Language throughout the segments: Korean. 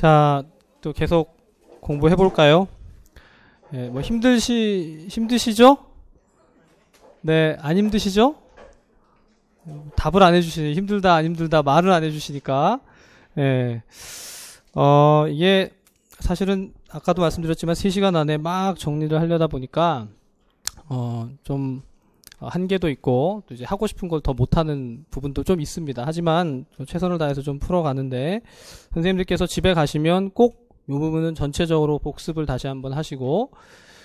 자, 또 계속 공부해 볼까요? 예, 뭐 힘드시죠? 네, 안 힘드시죠? 답을 안 해주시니 힘들다 안 힘들다 말을 안 해주시니까. 예, 이게 사실은 아까도 말씀드렸지만 3시간 안에 막 정리를 하려다 보니까 좀 한계도 있고 또 이제 하고 싶은 걸 더 못하는 부분도 좀 있습니다. 하지만 최선을 다해서 좀 풀어가는데, 선생님들께서 집에 가시면 꼭 이 부분은 전체적으로 복습을 다시 한번 하시고,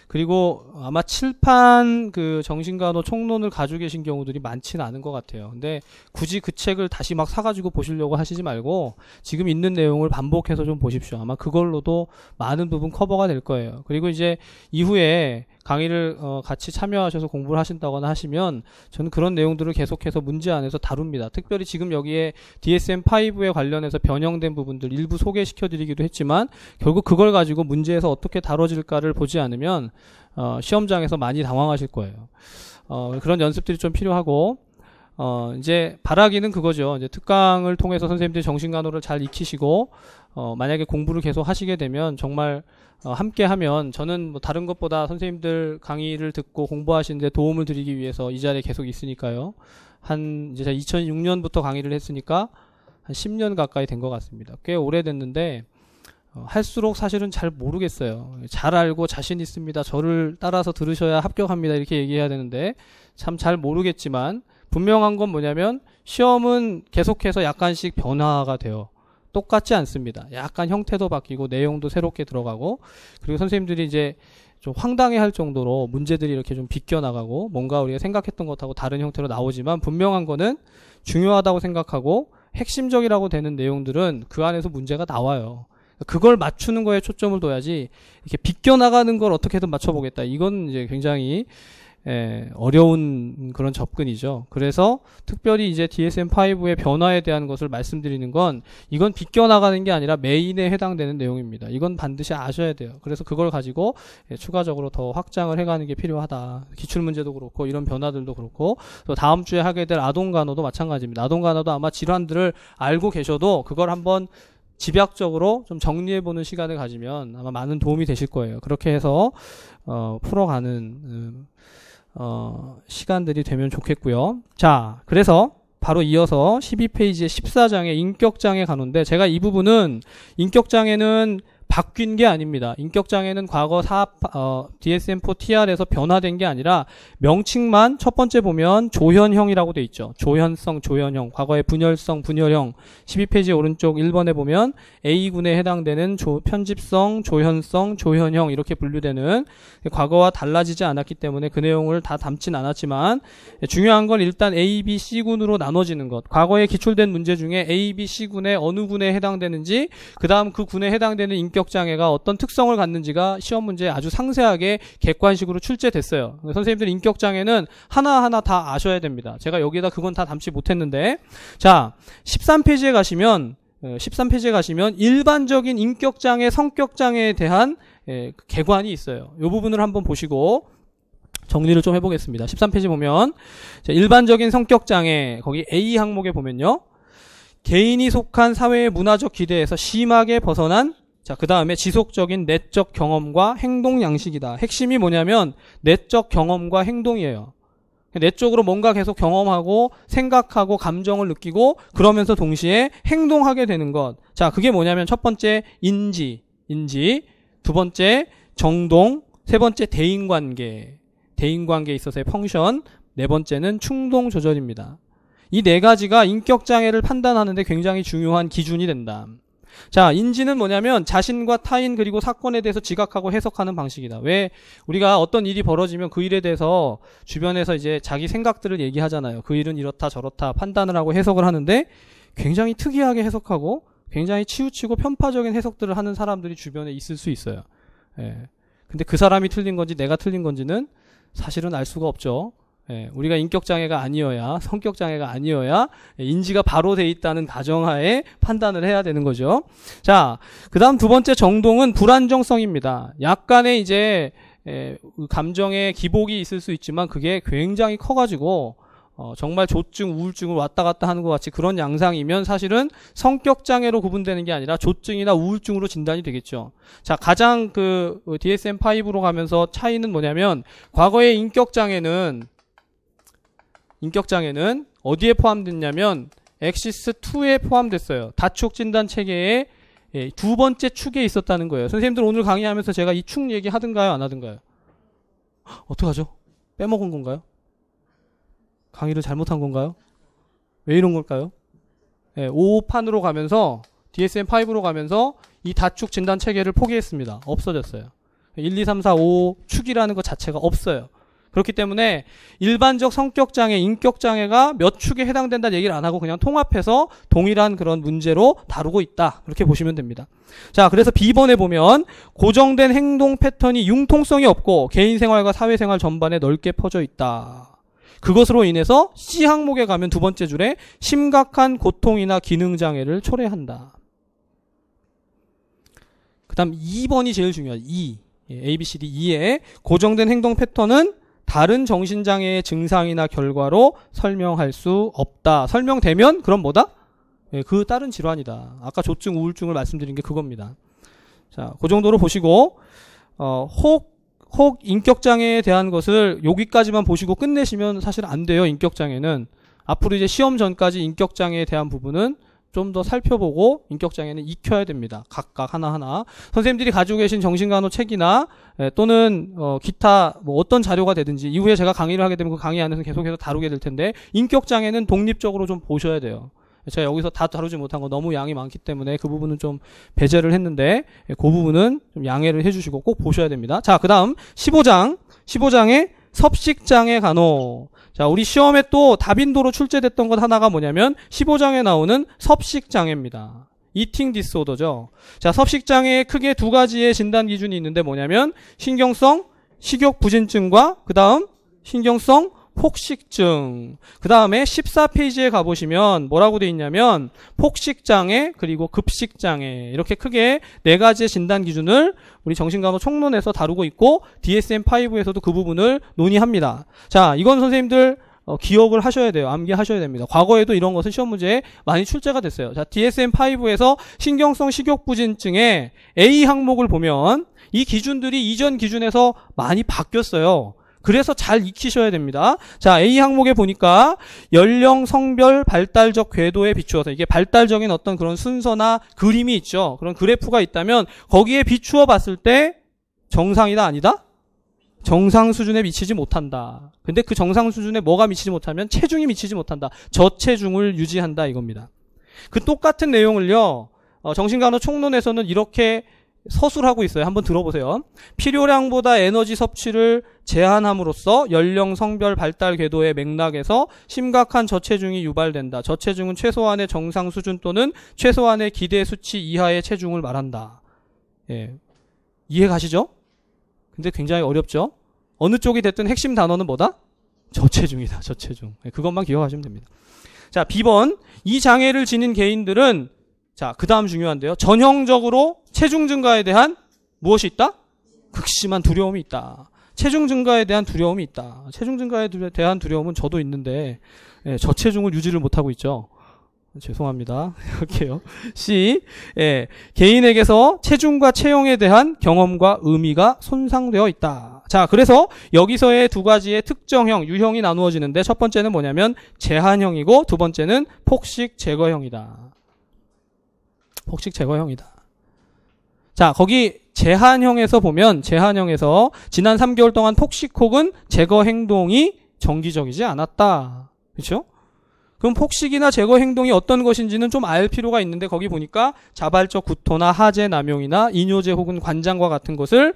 그리고 아마 칠판 그 정신간호 총론을 가지고 계신 경우들이 많지는 않은 것 같아요. 근데 굳이 그 책을 다시 막 사가지고 보시려고 하시지 말고 지금 있는 내용을 반복해서 좀 보십시오. 아마 그걸로도 많은 부분 커버가 될 거예요. 그리고 이제 이후에 강의를 같이 참여하셔서 공부를 하신다거나 하시면 저는 그런 내용들을 계속해서 문제 안에서 다룹니다. 특별히 지금 여기에 DSM-5에 관련해서 변형된 부분들 일부 소개시켜 드리기도 했지만, 결국 그걸 가지고 문제에서 어떻게 다뤄질까를 보지 않으면 시험장에서 많이 당황하실 거예요. 그런 연습들이 좀 필요하고, 이제 바라기는 그거죠. 이제 특강을 통해서 선생님들이 정신간호를 잘 익히시고, 만약에 공부를 계속 하시게 되면 정말 함께 하면, 저는 뭐 다른 것보다 선생님들 강의를 듣고 공부하시는데 도움을 드리기 위해서 이 자리에 계속 있으니까요. 이제 2006년부터 강의를 했으니까 한 10년 가까이 된 것 같습니다. 꽤 오래됐는데, 할수록 사실은 잘 모르겠어요. 잘 알고 자신 있습니다, 저를 따라서 들으셔야 합격합니다, 이렇게 얘기해야 되는데 참 잘 모르겠지만, 분명한 건 뭐냐면 시험은 계속해서 약간씩 변화가 돼요. 똑같지 않습니다. 약간 형태도 바뀌고 내용도 새롭게 들어가고, 그리고 선생님들이 이제 좀 황당해할 정도로 문제들이 이렇게 좀 비껴나가고 뭔가 우리가 생각했던 것하고 다른 형태로 나오지만, 분명한 거는 중요하다고 생각하고 핵심적이라고 되는 내용들은 그 안에서 문제가 나와요. 그걸 맞추는 거에 초점을 둬야지, 이렇게 비껴나가는 걸 어떻게든 맞춰보겠다, 이건 이제 굉장히 어려운 그런 접근이죠. 그래서 특별히 이제 DSM-5의 변화에 대한 것을 말씀드리는 건, 이건 비껴나가는 게 아니라 메인에 해당되는 내용입니다. 이건 반드시 아셔야 돼요. 그래서 그걸 가지고 추가적으로 더 확장을 해가는 게 필요하다. 기출문제도 그렇고 이런 변화들도 그렇고, 또 다음 주에 하게 될 아동간호도 마찬가지입니다. 아동간호도 아마 질환들을 알고 계셔도 그걸 한번 집약적으로 좀 정리해보는 시간을 가지면 아마 많은 도움이 되실 거예요. 그렇게 해서 풀어가는 시간들이 되면 좋겠고요. 자, 그래서 바로 이어서 12페이지의 14장의 인격장애 간호인데, 제가 이 부분은 인격장애는 바뀐 게 아닙니다. 인격장애는 과거 DSM-4TR에서 변화된 게 아니라 명칭만 첫 번째 보면 조현형이라고 돼 있죠. 조현성, 조현형. 과거의 분열성, 분열형. 12페이지 오른쪽 1번에 보면 A군에 해당되는 편집성, 조현성, 조현형 이렇게 분류되는, 과거와 달라지지 않았기 때문에 그 내용을 다 담진 않았지만, 중요한 건 일단 A, B, C군으로 나눠지는 것. 과거에 기출된 문제 중에 A, B, C군의 어느 군에 해당되는지, 그 다음 그 군에 해당되는 인격장애가 어떤 특성을 갖는지가 시험 문제에 아주 상세하게 객관식으로 출제됐어요. 선생님들 인격장애는 하나하나 다 아셔야 됩니다. 제가 여기에다 그건 다 담지 못했는데, 자, 13페이지에 가시면 일반적인 인격장애, 성격장애에 대한 개관이 있어요. 이 부분을 한번 보시고 정리를 좀 해보겠습니다. 13페이지 보면 일반적인 성격장애, 거기 A 항목에 보면요, 개인이 속한 사회의 문화적 기대에서 심하게 벗어난, 자, 그 다음에 지속적인 내적 경험과 행동 양식이다. 핵심이 뭐냐면 내적 경험과 행동이에요. 내적으로 뭔가 계속 경험하고 생각하고 감정을 느끼고 그러면서 동시에 행동하게 되는 것. 자, 그게 뭐냐면 첫 번째 인지, 두 번째 정동, 세 번째 대인관계에 있어서의 펑션, 네 번째는 충동 조절입니다. 이 네 가지가 인격장애를 판단하는데 굉장히 중요한 기준이 된다. 자, 인지는 뭐냐면 자신과 타인 그리고 사건에 대해서 지각하고 해석하는 방식이다. 왜 우리가 어떤 일이 벌어지면 그 일에 대해서 주변에서 이제 자기 생각들을 얘기하잖아요. 그 일은 이렇다 저렇다 판단을 하고 해석을 하는데, 굉장히 특이하게 해석하고 굉장히 치우치고 편파적인 해석들을 하는 사람들이 주변에 있을 수 있어요. 근데 그 사람이 틀린 건지 내가 틀린 건지는 사실은 알 수가 없죠. 우리가 인격장애가 아니어야, 성격장애가 아니어야 인지가 바로 돼 있다는 가정하에 판단을 해야 되는 거죠. 자, 그 다음 두 번째 정동은 불안정성입니다. 약간의 이제 감정의 기복이 있을 수 있지만 그게 굉장히 커가지고 정말 조증, 우울증을 왔다 갔다 하는 것 같이 그런 양상이면 사실은 성격장애로 구분되는 게 아니라 조증이나 우울증으로 진단이 되겠죠. 자, 가장 그 DSM-5로 가면서 차이는 뭐냐면 과거의 인격장애는 어디에 포함됐냐면 엑시스2에 포함됐어요. 다축 진단 체계의 두 번째 축에 있었다는 거예요. 선생님들 오늘 강의하면서 제가 이 축 얘기 하든가요, 안 하든가요? 어떡하죠? 빼먹은 건가요? 강의를 잘못한 건가요? 왜 이런 걸까요? 5판으로 가면서 DSM-5로 가면서 이 다축 진단 체계를 포기했습니다. 없어졌어요. 1, 2, 3, 4, 5 축이라는 것 자체가 없어요. 그렇기 때문에 일반적 성격장애, 인격장애가 몇 축에 해당된다는 얘기를 안 하고 그냥 통합해서 동일한 그런 문제로 다루고 있다. 그렇게 보시면 됩니다. 자, 그래서 B번에 보면 고정된 행동 패턴이 융통성이 없고 개인 생활과 사회생활 전반에 넓게 퍼져 있다. 그것으로 인해서 C 항목에 가면 두 번째 줄에 심각한 고통이나 기능장애를 초래한다. 그 다음 2번이 제일 중요하죠. A, B, C, D, E에 고정된 행동 패턴은 다른 정신장애의 증상이나 결과로 설명할 수 없다. 설명되면 그럼 뭐다? 그 다른 질환이다. 아까 조증, 우울증을 말씀드린 게 그겁니다. 자, 그 정도로 보시고 혹 인격장애에 대한 것을 여기까지만 보시고 끝내시면 사실 안 돼요. 인격장애는. 앞으로 이제 시험 전까지 인격장애에 대한 부분은 좀 더 살펴보고 인격장애는 익혀야 됩니다. 각각 하나하나. 선생님들이 가지고 계신 정신간호 책이나 또는 기타 뭐 어떤 자료가 되든지 이후에 제가 강의를 하게 되면 그 강의 안에서 계속해서 다루게 될 텐데 인격장애는 독립적으로 좀 보셔야 돼요. 제가 여기서 다 다루지 못한 거 너무 양이 많기 때문에 그 부분은 좀 배제를 했는데 그 부분은 좀 양해를 해주시고 꼭 보셔야 됩니다. 자, 그 다음 15장의 섭식장애 간호. 자, 우리 시험에 또 답인도로 출제됐던 것 하나가 뭐냐면 15장에 나오는 섭식장애입니다. 이팅 디스오더죠. 자, 섭식장애에 크게 두 가지의 진단 기준이 있는데 뭐냐면 신경성 식욕부진증과 그 다음 신경성 폭식증. 그 다음에 14페이지에 가보시면 뭐라고 돼 있냐면 폭식장애 그리고 급식장애 이렇게 크게 네 가지의 진단 기준을 우리 정신간호 총론에서 다루고 있고 DSM-5에서도 그 부분을 논의합니다. 자, 이건 선생님들 기억을 하셔야 돼요. 암기하셔야 됩니다. 과거에도 이런 것은 시험 문제에 많이 출제가 됐어요. 자, DSM-5에서 신경성 식욕부진증의 A 항목을 보면 이 기준들이 이전 기준에서 많이 바뀌었어요. 그래서 잘 익히셔야 됩니다. 자, A 항목에 보니까 연령, 성별, 발달적 궤도에 비추어서 이게 발달적인 어떤 그런 순서나 그림이 있죠. 그런 그래프가 있다면 거기에 비추어 봤을 때 정상이다 아니다? 정상 수준에 미치지 못한다. 근데 그 정상 수준에 뭐가 미치지 못하면 체중이 미치지 못한다. 저체중을 유지한다 이겁니다. 그 똑같은 내용을요. 정신간호 총론에서는 이렇게 서술하고 있어요. 한번 들어보세요. 필요량보다 에너지 섭취를 제한함으로써 연령, 성별, 발달 궤도의 맥락에서 심각한 저체중이 유발된다. 저체중은 최소한의 정상 수준 또는 최소한의 기대 수치 이하의 체중을 말한다. 예. 이해 가시죠? 근데 굉장히 어렵죠? 어느 쪽이 됐든 핵심 단어는 뭐다? 저체중이다. 저체중. 예, 그것만 기억하시면 됩니다. 자, B번. 이 장애를 지닌 개인들은 자, 그 다음 중요한데요. 전형적으로 체중 증가에 대한 무엇이 있다? 극심한 두려움이 있다. 체중 증가에 대한 두려움이 있다. 체중 증가에 대한 두려움은 저도 있는데 저체중을 유지를 못하고 있죠. 죄송합니다. 이렇게요. C. 개인에게서 체중과 체형에 대한 경험과 의미가 손상되어 있다. 자, 그래서 여기서의 두 가지의 특정형, 유형이 나누어지는데 첫 번째는 뭐냐면 제한형이고 두 번째는 폭식 제거형이다. 폭식 제거형이다. 자, 거기 제한형에서 보면 제한형에서 지난 3개월 동안 폭식 혹은 제거 행동이 정기적이지 않았다. 그렇죠? 그럼 폭식이나 제거 행동이 어떤 것인지는 좀 알 필요가 있는데 거기 보니까 자발적 구토나 하제 남용이나 이뇨제 혹은 관장과 같은 것을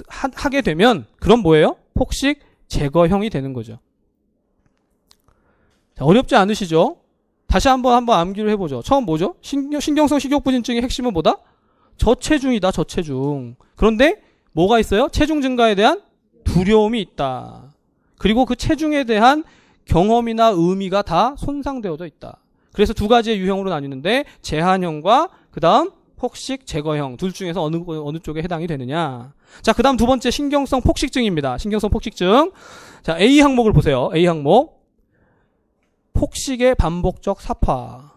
하게 되면 그럼 뭐예요? 폭식 제거형이 되는 거죠. 자, 어렵지 않으시죠? 다시 한번 암기를 해보죠. 처음 뭐죠? 신경성 식욕부진증의 핵심은 뭐다? 저체중이다. 저체중. 그런데 뭐가 있어요? 체중 증가에 대한 두려움이 있다. 그리고 그 체중에 대한 경험이나 의미가 다 손상되어져 있다. 그래서 두 가지의 유형으로 나뉘는데 제한형과 그 다음 폭식 제거형 둘 중에서 어느 쪽에 해당이 되느냐. 자, 그 다음 두 번째 신경성 폭식증입니다. 신경성 폭식증. 자, A 항목을 보세요. A 항목. 폭식의 반복적 삽화.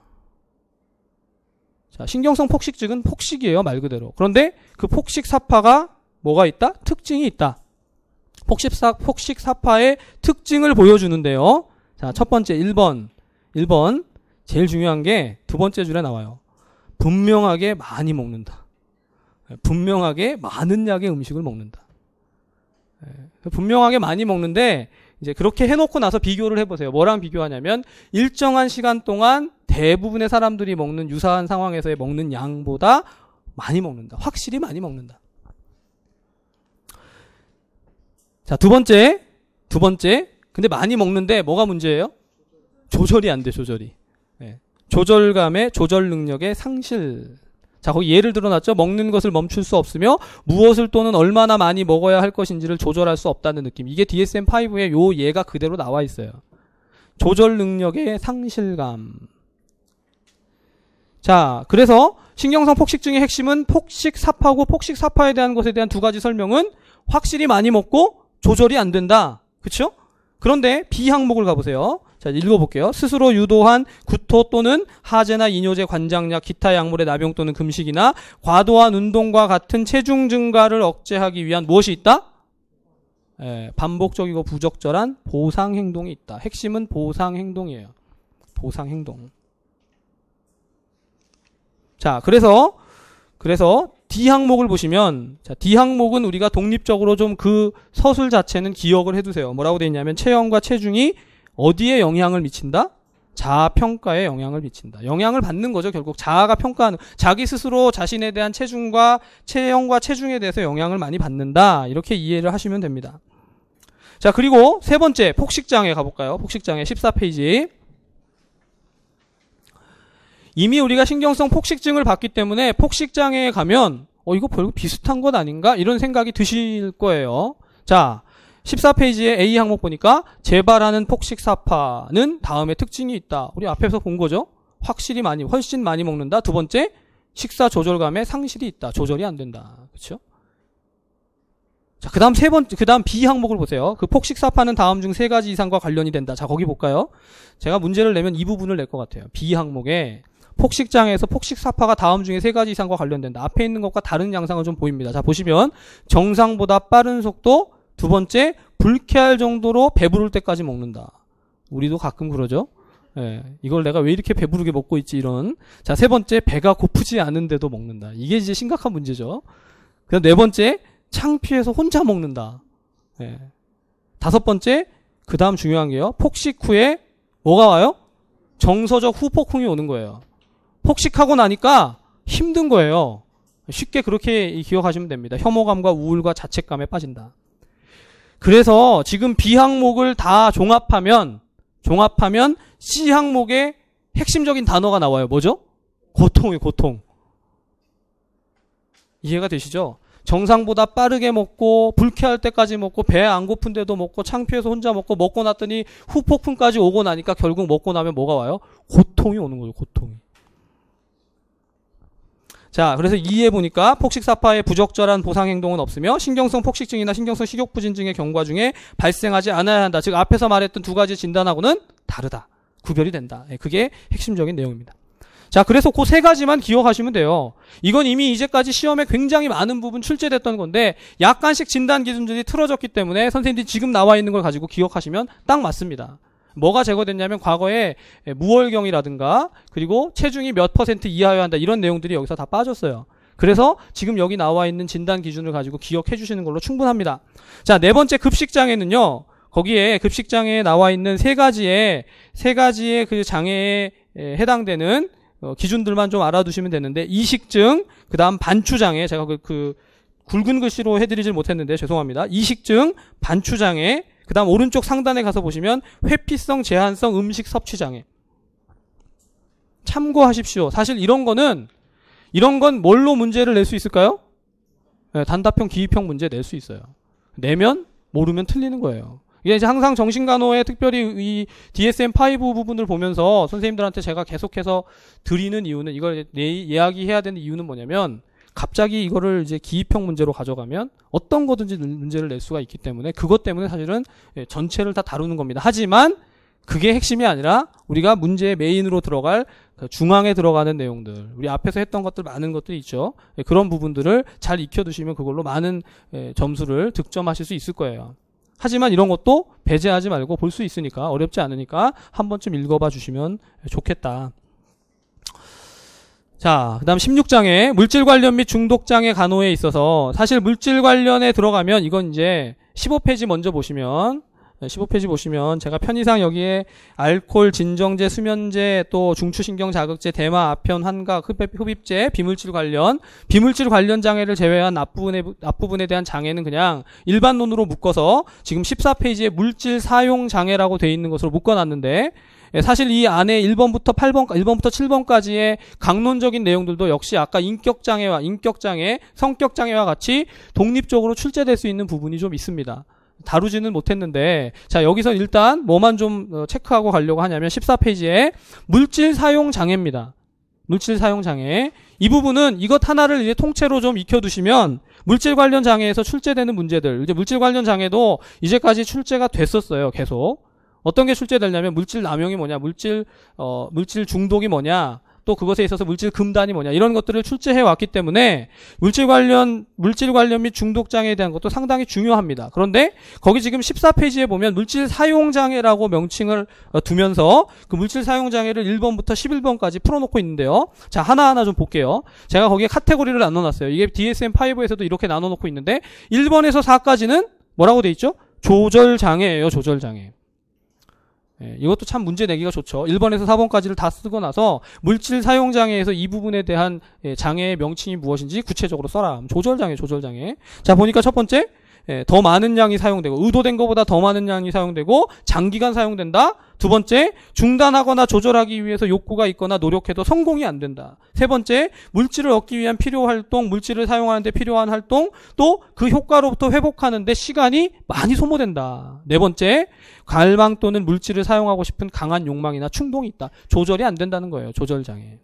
자, 신경성 폭식증은 폭식이에요, 말 그대로. 그런데 그 폭식 삽화가 뭐가 있다? 특징이 있다. 폭식 삽화의 특징을 보여주는데요. 자, 첫 번째 1번. 제일 중요한 게 두 번째 줄에 나와요. 분명하게 많이 먹는다. 분명하게 많은 양의 음식을 먹는다. 분명하게 많이 먹는데 이제 그렇게 해놓고 나서 비교를 해보세요. 뭐랑 비교하냐면 일정한 시간 동안 대부분의 사람들이 먹는 유사한 상황에서의 먹는 양보다 많이 먹는다. 확실히 많이 먹는다. 자, 두 번째. 근데 많이 먹는데 뭐가 문제예요? 조절이 안 돼, 조절이. 조절감의 조절 능력의 상실. 자, 거기 예를 들어놨죠. 먹는 것을 멈출 수 없으며 무엇을 또는 얼마나 많이 먹어야 할 것인지를 조절할 수 없다는 느낌. 이게 DSM-5의 요 예가 그대로 나와 있어요. 조절 능력의 상실감. 자, 그래서 신경성 폭식증의 핵심은 폭식사파고 폭식사파에 대한 것에 대한 두 가지 설명은 확실히 많이 먹고 조절이 안 된다. 그쵸? 그런데 B 항목을 가보세요. 자, 읽어볼게요. 스스로 유도한 구토 또는 하제나 이뇨제 관장약, 기타 약물의 남용 또는 금식이나 과도한 운동과 같은 체중 증가를 억제하기 위한 무엇이 있다? 반복적이고 부적절한 보상 행동이 있다. 핵심은 보상 행동이에요. 보상 행동. 자, 그래서 D 항목을 보시면, 자, D 항목은 우리가 독립적으로 좀 그 서술 자체는 기억을 해두세요. 뭐라고 되어 있냐면 체형과 체중이 어디에 영향을 미친다? 자아 평가에 영향을 미친다. 영향을 받는 거죠. 결국 자아가 평가하는, 자기 스스로 자신에 대한 체중과 체형과 체중에 대해서 영향을 많이 받는다. 이렇게 이해를 하시면 됩니다. 자, 그리고 세 번째 폭식장애 가볼까요? 폭식장애 14페이지. 이미 우리가 신경성 폭식증을 봤기 때문에 폭식장애에 가면 이거 별로 비슷한 것 아닌가? 이런 생각이 드실 거예요. 자, 14페이지에 A 항목 보니까 재발하는 폭식사파는 다음에 특징이 있다. 우리 앞에서 본 거죠. 확실히 훨씬 많이 먹는다. 두 번째, 식사 조절감에 상실이 있다. 조절이 안 된다. 그렇죠? 자, 그다음 그다음 B 항목을 보세요. 그 폭식사파는 다음 중 세 가지 이상과 관련이 된다. 자, 거기 볼까요? 제가 문제를 내면 이 부분을 낼 것 같아요. B 항목에 폭식장애에서 폭식사파가 다음 중에 세 가지 이상과 관련된다. 앞에 있는 것과 다른 양상은 좀 보입니다. 자, 보시면 정상보다 빠른 속도, 두 번째, 불쾌할 정도로 배부를 때까지 먹는다. 우리도 가끔 그러죠. 이걸 내가 왜 이렇게 배부르게 먹고 있지, 이런. 자, 세 번째, 배가 고프지 않은데도 먹는다. 이게 이제 심각한 문제죠. 그다음 네 번째, 창피해서 혼자 먹는다. 다섯 번째, 그 다음 중요한 게요. 폭식 후에 뭐가 와요? 정서적 후폭풍이 오는 거예요. 폭식하고 나니까 힘든 거예요. 쉽게 그렇게 기억하시면 됩니다. 혐오감과 우울과 자책감에 빠진다. 그래서 지금 B 항목을 다 종합하면 C 항목의 핵심적인 단어가 나와요. 뭐죠? 고통이에요, 고통. 이해가 되시죠? 정상보다 빠르게 먹고 불쾌할 때까지 먹고 배 안 고픈데도 먹고 창피해서 혼자 먹고 났더니 후폭풍까지 오고 나니까 결국 먹고 나면 뭐가 와요? 고통이 오는 거죠. 고통이. 자, 그래서 2에 보니까 폭식사파의 부적절한 보상행동은 없으며 신경성 폭식증이나 신경성 식욕부진증의 경과 중에 발생하지 않아야 한다. 즉 앞에서 말했던 두 가지 진단하고는 다르다. 구별이 된다. 그게 핵심적인 내용입니다. 자, 그래서 그 세 가지만 기억하시면 돼요. 이건 이미 이제까지 시험에 굉장히 많은 부분 출제됐던 건데 약간씩 진단 기준들이 틀어졌기 때문에 선생님들이 지금 나와 있는 걸 가지고 기억하시면 딱 맞습니다. 뭐가 제거됐냐면 과거에 무월경이라든가 그리고 체중이 몇 % 이하여야 한다 이런 내용들이 여기서 다 빠졌어요. 그래서 지금 여기 나와 있는 진단 기준을 가지고 기억해 주시는 걸로 충분합니다. 자, 네 번째 급식장애는요. 거기에 급식장애에 나와 있는 세 가지의 그 장애에 해당되는 기준들만 좀 알아두시면 되는데 이식증, 그 다음 반추장애, 제가 그 굵은 글씨로 해드리질 못했는데 죄송합니다. 이식증, 반추장애, 그 다음 오른쪽 상단에 가서 보시면 회피성 제한성 음식 섭취장애. 참고하십시오. 사실 이런 건 뭘로 문제를 낼 수 있을까요? 단답형, 기입형 문제 낼 수 있어요. 내면 모르면 틀리는 거예요. 이게 이제 항상 정신간호에 특별히 이 DSM-5 부분을 보면서 선생님들한테 제가 계속해서 드리는 이유는 이걸 이야기해야 되는 이유는 뭐냐면 갑자기 이거를 이제 기입형 문제로 가져가면 어떤 거든지 문제를 낼 수가 있기 때문에 그것 때문에 사실은 전체를 다 다루는 겁니다. 하지만 그게 핵심이 아니라 우리가 문제의 메인으로 들어갈 중앙에 들어가는 내용들, 우리 앞에서 했던 것들 많은 것들이 있죠. 그런 부분들을 잘 익혀두시면 그걸로 많은 점수를 득점하실 수 있을 거예요. 하지만 이런 것도 배제하지 말고 볼 수 있으니까, 어렵지 않으니까 한 번쯤 읽어봐 주시면 좋겠다. 자, 그 다음 16장에 물질 관련 및 중독장애 간호에 있어서, 사실 물질 관련에 들어가면 이건 이제 15페이지 먼저 보시면, 15페이지 보시면 제가 편의상 여기에 알코올, 진정제, 수면제, 또 중추신경 자극제, 대마, 아편, 환각, 흡입제, 비물질 관련 장애를 제외한 앞부분에 대한 장애는 그냥 일반론으로 묶어서 지금 14페이지에 물질 사용 장애라고 되어 있는 것으로 묶어놨는데, 사실 이 안에 1번부터 7번까지의 강론적인 내용들도 역시 아까 인격장애와 성격장애와 같이 독립적으로 출제될 수 있는 부분이 좀 있습니다. 다루지는 못했는데, 자, 여기서 일단 뭐만 좀 체크하고 가려고 하냐면 14페이지에 물질 사용 장애입니다. 물질 사용 장애. 이 부분은 이것 하나를 이제 통째로 좀 익혀두시면 물질 관련 장애에서 출제되는 문제들, 이제 물질 관련 장애도 이제까지 출제가 됐었어요. 계속. 어떤 게 출제되냐면 물질 남용이 뭐냐, 물질 중독이 뭐냐, 또 그것에 있어서 물질 금단이 뭐냐, 이런 것들을 출제해 왔기 때문에 물질 관련 및 중독 장애에 대한 것도 상당히 중요합니다. 그런데 거기 지금 14페이지에 보면 물질 사용 장애라고 명칭을 두면서 그 물질 사용 장애를 1번부터 11번까지 풀어놓고 있는데요. 자, 하나하나 좀 볼게요. 제가 거기에 카테고리를 나눠놨어요. 이게 DSM-5에서도 이렇게 나눠놓고 있는데 1번에서 4까지는 뭐라고 돼 있죠? 조절 장애예요. 조절 장애. 이것도 참 문제 내기가 좋죠. 1번에서 4번까지를 다 쓰고 나서 물질 사용 장애에서 이 부분에 대한 장애의 명칭이 무엇인지 구체적으로 써라. 조절장애. 자, 보니까 첫 번째, 더 많은 양이 사용되고, 의도된 것보다 더 많은 양이 사용되고 장기간 사용된다. 두 번째, 중단하거나 조절하기 위해서 욕구가 있거나 노력해도 성공이 안 된다. 세 번째, 물질을 얻기 위한 필요 활동, 물질을 사용하는 데 필요한 활동, 또 그 효과로부터 회복하는 데 시간이 많이 소모된다. 네 번째, 갈망 또는 물질을 사용하고 싶은 강한 욕망이나 충동이 있다. 조절이 안 된다는 거예요. 조절장애.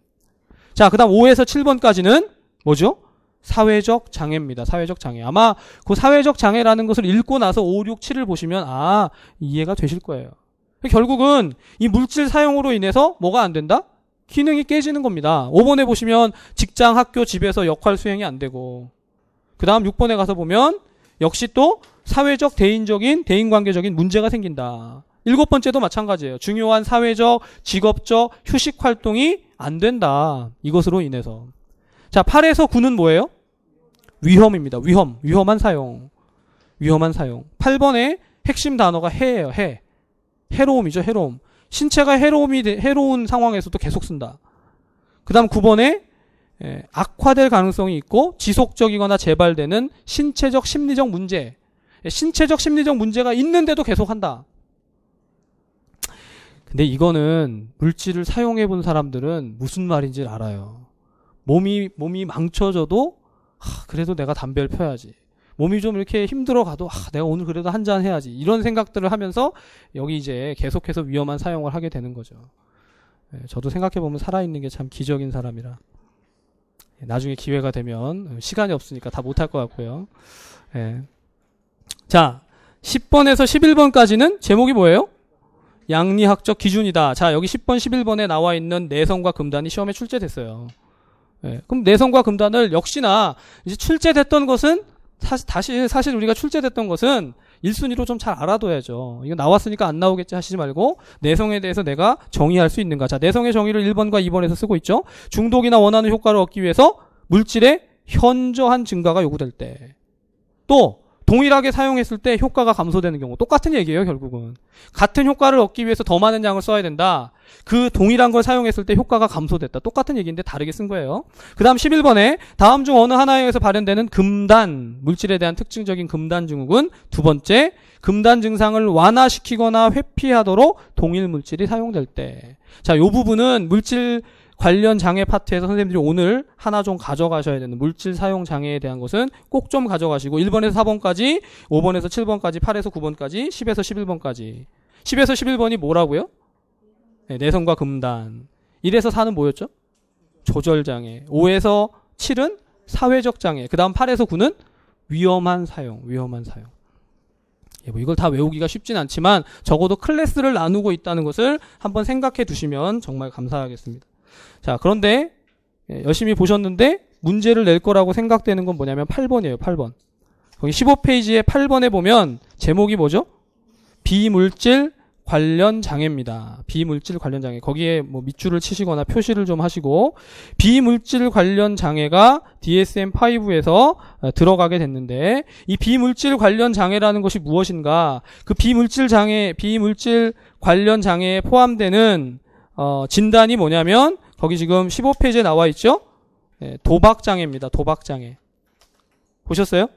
자, 그 다음 5에서 7번까지는 뭐죠? 사회적 장애입니다. 사회적 장애. 아마 그 사회적 장애라는 것을 읽고 나서 5, 6, 7을 보시면 이해가 되실 거예요. 결국은 이 물질 사용으로 인해서 뭐가 안 된다? 기능이 깨지는 겁니다. 5번에 보시면 직장, 학교, 집에서 역할 수행이 안 되고, 그 다음 6번에 가서 보면 역시 또 사회적, 대인관계적인 문제가 생긴다. 7번째도 마찬가지예요. 중요한 사회적, 직업적, 휴식 활동이 안 된다. 이것으로 인해서. 자, 8에서 9는 뭐예요? 위험입니다. 위험한 사용. 8번의 핵심 단어가 해예요. 해로움이죠. 해로움. 신체가 해로운 상황에서도 계속 쓴다. 그 다음 9번에 악화될 가능성이 있고 지속적이거나 재발되는 신체적 심리적 문제. 신체적 심리적 문제가 있는데도 계속한다. 근데 이거는 물질을 사용해 본 사람들은 무슨 말인지 알아요. 몸이 망쳐져도 그래도 내가 담배를 펴야지. 몸이 좀 이렇게 힘들어가도 내가 오늘 그래도 한잔 해야지. 이런 생각들을 하면서 여기 이제 계속해서 위험한 사용을 하게 되는 거죠. 저도 생각해보면 살아있는 게 참 기적인 사람이라. 나중에 기회가 되면 시간이 없으니까 다 못할 것 같고요. 자, 10번에서 11번까지는 제목이 뭐예요? 양리학적 기준이다. 자, 여기 10번, 11번에 나와 있는 내성과 금단이 시험에 출제됐어요. 그럼 내성과 금단을 역시나 이제 출제됐던 것은 사실 우리가 출제됐던 것은 1순위로 좀 잘 알아둬야죠. 이거 나왔으니까 안 나오겠지 하시지 말고 내성에 대해서 내가 정의할 수 있는가. 자, 내성의 정의를 1번과 2번에서 쓰고 있죠. 중독이나 원하는 효과를 얻기 위해서 물질의 현저한 증가가 요구될 때, 또 동일하게 사용했을 때 효과가 감소되는 경우. 똑같은 얘기예요. 결국은 같은 효과를 얻기 위해서 더 많은 양을 써야 된다. 그 동일한 걸 사용했을 때 효과가 감소됐다. 똑같은 얘기인데 다르게 쓴 거예요. 그 다음 11번에 다음 중 어느 하나에 의해서 발현되는 금단, 물질에 대한 특징적인 금단 증후군. 두 번째, 금단 증상을 완화시키거나 회피하도록 동일 물질이 사용될 때. 자, 요 부분은 물질 관련 장애 파트에서 선생님들이 오늘 하나 좀 가져가셔야 되는 물질 사용 장애에 대한 것은 꼭 좀 가져가시고 1번에서 4번까지, 5번에서 7번까지, 8에서 9번까지, 10에서 11번까지. 10에서 11번이 뭐라고요? 내성과 금단. 1에서 4는 뭐였죠? 조절장애. 5에서 7은 사회적 장애. 그 다음 8에서 9는 위험한 사용. 뭐 이걸 다 외우기가 쉽진 않지만 적어도 클래스를 나누고 있다는 것을 한번 생각해 두시면 정말 감사하겠습니다. 자, 그런데 열심히 보셨는데 문제를 낼 거라고 생각되는 건 뭐냐면 8번이에요. 8번. 거기 15페이지에 8번에 보면 제목이 뭐죠? 비물질 관련 장애입니다. 비물질 관련 장애. 거기에 뭐 밑줄을 치시거나 표시를 좀 하시고, 비물질 관련 장애가 DSM-5에서 들어가게 됐는데, 이 비물질 관련 장애라는 것이 무엇인가? 그 비물질 관련 장애에 포함되는 진단이 뭐냐면 거기 지금 15페이지에 나와 있죠? 도박장애입니다. 도박장애. 보셨어요?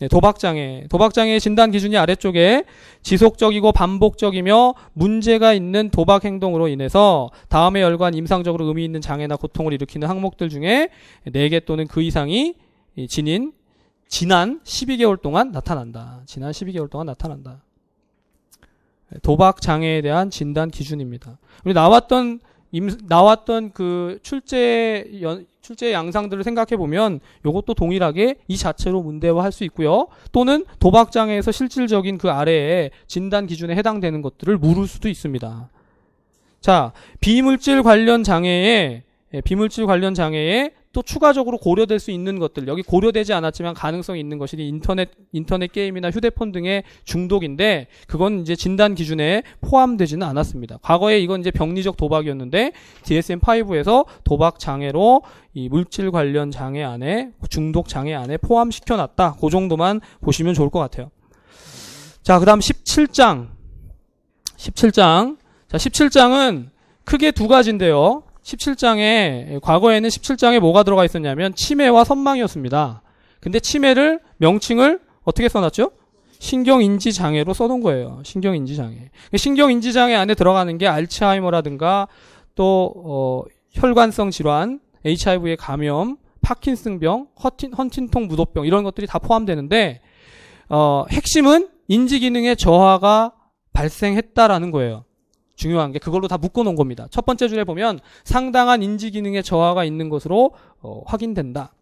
도박장애. 도박장애의 진단 기준이 아래쪽에 지속적이고 반복적이며 문제가 있는 도박 행동으로 인해서 다음의 열관 임상적으로 의미 있는 장애나 고통을 일으키는 항목들 중에 4개 또는 그 이상이 지난 12개월 동안 나타난다. 지난 12개월 동안 나타난다. 도박장애에 대한 진단 기준입니다. 우리 나왔던 그 출제 양상들을 생각해 보면 이것도 동일하게 이 자체로 문제화할 수 있고요. 또는 도박장애에서 실질적인 그 아래에 진단 기준에 해당되는 것들을 물을 수도 있습니다. 자, 비물질 관련 장애에 또 추가적으로 고려될 수 있는 것들, 여기 고려되지 않았지만 가능성이 있는 것이 인터넷 게임이나 휴대폰 등의 중독인데, 그건 이제 진단 기준에 포함되지는 않았습니다. 과거에 이건 이제 병리적 도박이었는데 DSM-5에서 도박 장애로 이 물질 관련 장애 안에, 중독 장애 안에 포함시켜놨다. 그 정도만 보시면 좋을 것 같아요. 자, 그 다음 17장. 자, 17장은 크게 두 가지인데요. 17장에, 과거에는 17장에 뭐가 들어가 있었냐면 치매와 선망이었습니다. 근데 치매를, 명칭을 어떻게 써놨죠? 신경인지장애로 써놓은 거예요. 신경인지장애. 신경인지장애 안에 들어가는 게 알츠하이머라든가 또 혈관성 질환, HIV의 감염, 파킨슨병, 헌팅턴 무도병 이런 것들이 다 포함되는데 핵심은 인지기능의 저하가 발생했다라는 거예요. 중요한 게 그걸로 다 묶어놓은 겁니다. 첫 번째 줄에 보면 상당한 인지기능의 저하가 있는 것으로 확인된다.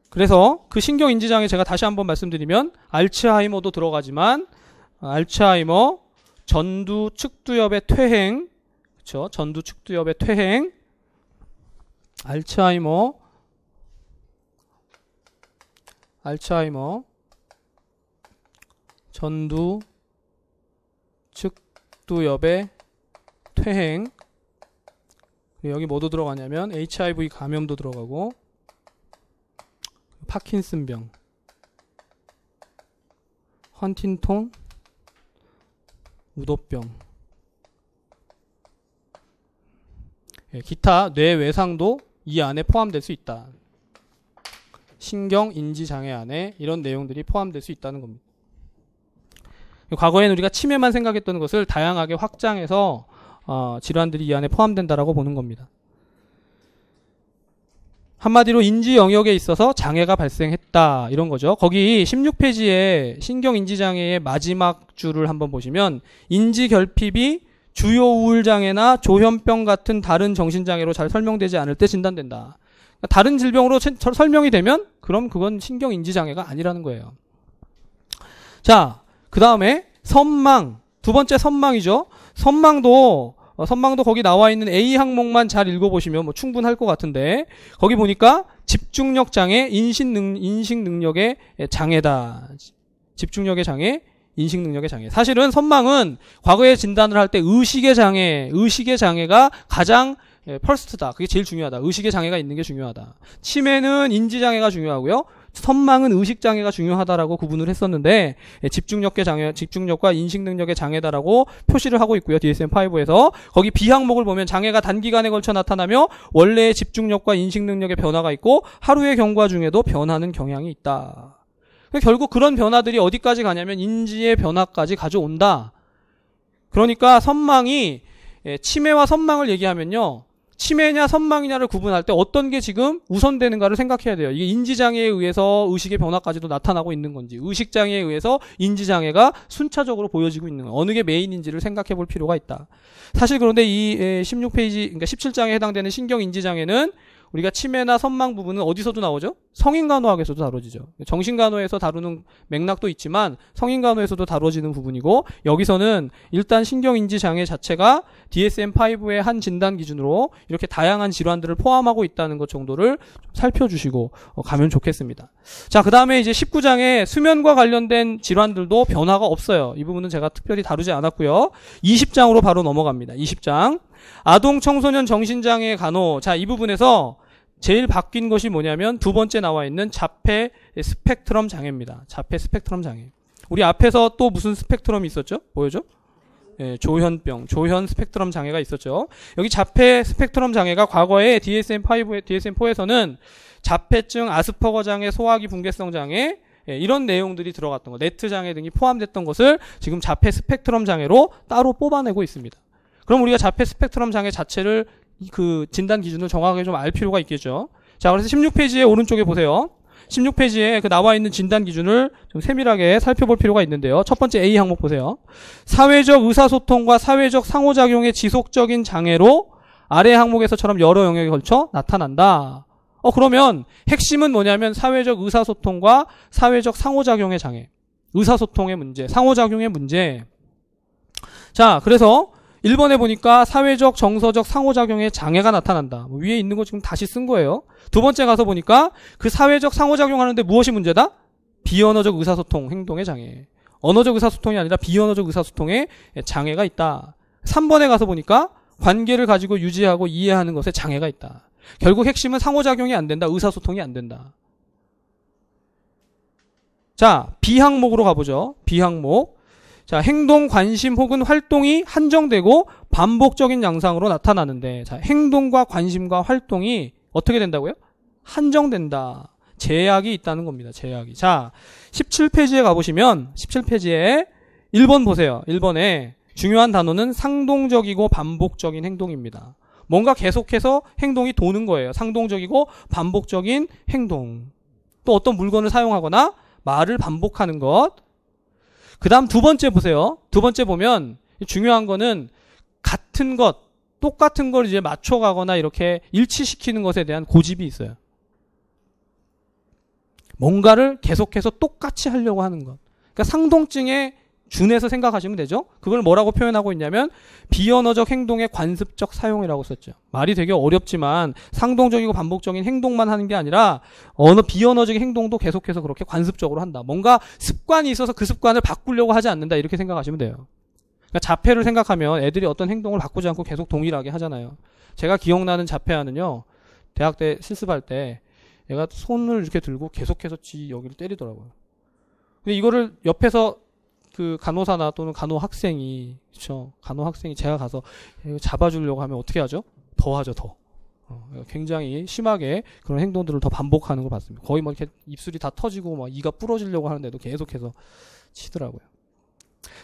그래서 그 신경인지장애 제가 다시 한번 말씀드리면 알츠하이머도 들어가지만 알츠하이머, 전두 측두엽의 퇴행, 그렇죠? 전두 측두엽의 퇴행, 알츠하이머, 전두 측두엽의 퇴행. 여기 뭐도 들어가냐면 HIV 감염도 들어가고 파킨슨병, 헌팅턴 무도병, 기타 뇌외상도 이 안에 포함될 수 있다. 신경인지장애 안에 이런 내용들이 포함될 수 있다는 겁니다. 과거에는 우리가 치매만 생각했던 것을 다양하게 확장해서 질환들이 이 안에 포함된다라고 보는 겁니다. 한마디로 인지 영역에 있어서 장애가 발생했다 이런 거죠. 거기 16페이지에 신경인지장애의 마지막 줄을 한번 보시면 인지결핍이 주요 우울장애나 조현병 같은 다른 정신장애로 잘 설명되지 않을 때 진단된다. 다른 질병으로 설명이 되면 그럼 그건 신경인지장애가 아니라는 거예요. 자, 그 다음에 선망. 두 번째 선망이죠. 선망도 거기 나와 있는 A 항목만 잘 읽어보시면 뭐 충분할 것 같은데 거기 보니까 집중력 장애, 인식 능력의 장애다. 집중력의 장애, 인식 능력의 장애. 사실은 선망은 과거에 진단을 할 때 의식의 장애가 가장 퍼스트다. 그게 제일 중요하다. 의식의 장애가 있는 게 중요하다. 치매는 인지장애가 중요하고요. 선망은 의식장애가 중요하다라고 구분을 했었는데 집중력과 인식능력의 장애다라고 표시를 하고 있고요. DSM-5에서 거기 B항목을 보면 장애가 단기간에 걸쳐 나타나며 원래의 집중력과 인식능력의 변화가 있고 하루의 경과 중에도 변하는 경향이 있다. 결국 그런 변화들이 어디까지 가냐면 인지의 변화까지 가져온다. 그러니까 선망이 치매와 선망을 얘기하면요. 치매냐 선망이냐를 구분할 때 어떤 게 지금 우선되는가를 생각해야 돼요. 이게 인지장애에 의해서 의식의 변화까지도 나타나고 있는 건지 의식장애에 의해서 인지장애가 순차적으로 보여지고 있는 건 어느 게 메인인지를 생각해 볼 필요가 있다. 사실 그런데 이 16페이지 그러니까 17장에 해당되는 신경인지장애는 우리가 치매나 선망 부분은 어디서도 나오죠? 성인간호학에서도 다뤄지죠. 정신간호에서 다루는 맥락도 있지만 성인간호에서도 다뤄지는 부분이고, 여기서는 일단 신경인지 장애 자체가 DSM-5의 한 진단 기준으로 이렇게 다양한 질환들을 포함하고 있다는 것 정도를 좀 살펴주시고 가면 좋겠습니다. 자, 그 다음에 이제 19장에 수면과 관련된 질환들도 변화가 없어요. 이 부분은 제가 특별히 다루지 않았고요. 20장으로 바로 넘어갑니다. 20장. 아동 청소년 정신장애 간호. 자, 이 부분에서 제일 바뀐 것이 뭐냐면 두 번째 나와 있는 자폐 스펙트럼 장애입니다. 자폐 스펙트럼 장애. 우리 앞에서 또 무슨 스펙트럼이 있었죠? 뭐였죠? 예, 조현병, 조현 스펙트럼 장애가 있었죠. 여기 자폐 스펙트럼 장애가 과거에 DSM-4에서는 자폐증, 아스퍼거 장애, 소화기 붕괴성 장애, 예, 이런 내용들이 들어갔던 거, 네트 장애 등이 포함됐던 것을 지금 자폐 스펙트럼 장애로 따로 뽑아내고 있습니다. 그럼 우리가 자폐 스펙트럼 장애 자체를 그 진단 기준을 정확하게 좀 알 필요가 있겠죠. 자, 그래서 16페이지에 오른쪽에 보세요. 16페이지에 그 나와 있는 진단 기준을 좀 세밀하게 살펴볼 필요가 있는데요. 첫 번째 A 항목 보세요. 사회적 의사소통과 사회적 상호작용의 지속적인 장애로 아래 항목에서처럼 여러 영역에 걸쳐 나타난다. 그러면 핵심은 뭐냐면 사회적 의사소통과 사회적 상호작용의 장애. 의사소통의 문제, 상호작용의 문제. 자, 그래서 1번에 보니까 사회적, 정서적 상호작용의 장애가 나타난다. 위에 있는 거 지금 다시 쓴 거예요. 두 번째 가서 보니까 그 사회적 상호작용하는데 무엇이 문제다? 비언어적 의사소통, 행동의 장애. 언어적 의사소통이 아니라 비언어적 의사소통의 장애가 있다. 3번에 가서 보니까 관계를 가지고 유지하고 이해하는 것에 장애가 있다. 결국 핵심은 상호작용이 안 된다. 의사소통이 안 된다. 자, B항목으로 가보죠. B항목. 자, 행동, 관심 혹은 활동이 한정되고 반복적인 양상으로 나타나는데, 자, 행동과 관심과 활동이 어떻게 된다고요? 한정된다. 제약이 있다는 겁니다. 제약이. 자, 17페이지에 가보시면 17페이지에 1번 보세요. 1번에 중요한 단어는 상동적이고 반복적인 행동입니다. 뭔가 계속해서 행동이 도는 거예요. 상동적이고 반복적인 행동. 또 어떤 물건을 사용하거나 말을 반복하는 것. 그 다음 두 번째 보세요. 두 번째 보면 중요한 거는 같은 것, 똑같은 걸 이제 맞춰가거나 이렇게 일치시키는 것에 대한 고집이 있어요. 뭔가를 계속해서 똑같이 하려고 하는 것. 그러니까 상동증에 준해서 생각하시면 되죠. 그걸 뭐라고 표현하고 있냐면 비언어적 행동의 관습적 사용이라고 썼죠. 말이 되게 어렵지만 상동적이고 반복적인 행동만 하는 게 아니라 비언어적인 행동도 계속해서 그렇게 관습적으로 한다. 뭔가 습관이 있어서 그 습관을 바꾸려고 하지 않는다. 이렇게 생각하시면 돼요. 그러니까 자폐를 생각하면 애들이 어떤 행동을 바꾸지 않고 계속 동일하게 하잖아요. 제가 기억나는 자폐아는요. 대학 때 실습할 때 얘가 손을 이렇게 들고 계속해서 여기를 때리더라고요. 근데 이거를 옆에서 그 간호사나 또는 간호학생이, 그쵸? 간호학생이 제가 가서 잡아주려고 하면 어떻게 하죠? 더 하죠, 더. 굉장히 심하게 그런 행동들을 더 반복하는 걸 봤습니다. 거의 막 이렇게 입술이 다 터지고 막 이가 부러지려고 하는데도 계속해서 치더라고요.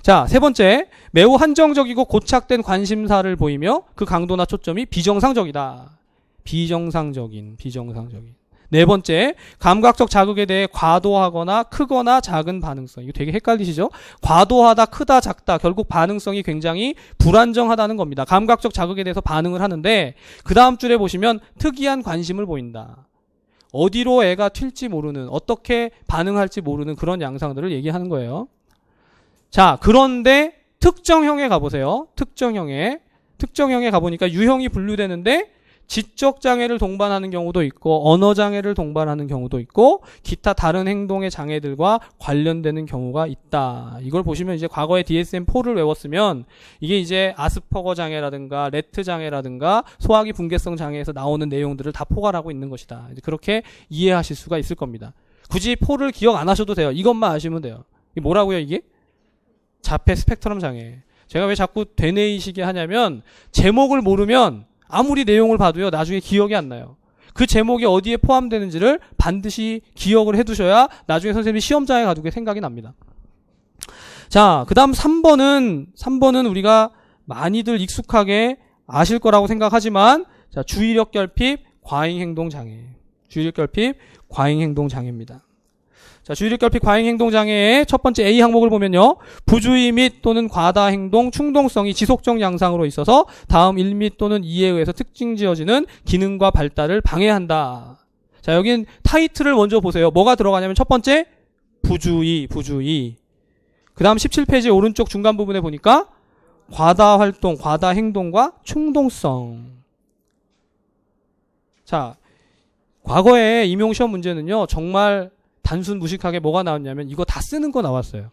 자, 세 번째. 매우 한정적이고 고착된 관심사를 보이며 그 강도나 초점이 비정상적이다. 비정상적인. 네 번째, 감각적 자극에 대해 과도하거나 크거나 작은 반응성. 이거 되게 헷갈리시죠? 과도하다, 크다, 작다. 결국 반응성이 굉장히 불안정하다는 겁니다. 감각적 자극에 대해서 반응을 하는데 그 다음 줄에 보시면 특이한 관심을 보인다. 어디로 애가 튈지 모르는, 어떻게 반응할지 모르는 그런 양상들을 얘기하는 거예요. 자, 그런데 특정형에 가보세요. 특정형에 가보니까 유형이 분류되는데 지적장애를 동반하는 경우도 있고 언어장애를 동반하는 경우도 있고 기타 다른 행동의 장애들과 관련되는 경우가 있다. 이걸 보시면 이제 과거에 DSM-4를 외웠으면 이게 이제 아스퍼거 장애라든가 레트 장애라든가 소화기 붕괴성 장애에서 나오는 내용들을 다 포괄하고 있는 것이다. 이제 그렇게 이해하실 수가 있을 겁니다. 굳이 4를 기억 안 하셔도 돼요. 이것만 아시면 돼요. 이게 뭐라고요, 이게? 자폐 스펙트럼 장애. 제가 왜 자꾸 되뇌이시게 하냐면 제목을 모르면 아무리 내용을 봐도요, 나중에 기억이 안 나요. 그 제목이 어디에 포함되는지를 반드시 기억을 해두셔야 나중에 선생님이 시험장에 가지고 생각이 납니다. 자, 그 다음 3번은 우리가 많이들 익숙하게 아실 거라고 생각하지만, 자, 주의력 결핍, 과잉 행동 장애. 주의력 결핍, 과잉 행동 장애입니다. 자, 주의력결핍 과잉행동장애의 첫 번째 A 항목을 보면요. 부주의 및 또는 과다 행동, 충동성이 지속적 양상으로 있어서 다음 1 및 또는 2에 의해서 특징지어지는 기능과 발달을 방해한다. 자, 여긴 타이틀을 먼저 보세요. 뭐가 들어가냐면 첫 번째 부주의. 그 다음 17페이지 오른쪽 중간 부분에 보니까 과다 활동, 과다 행동과 충동성. 자, 과거에 임용시험 문제는요. 정말 단순 무식하게 뭐가 나왔냐면 이거 다 쓰는 거 나왔어요.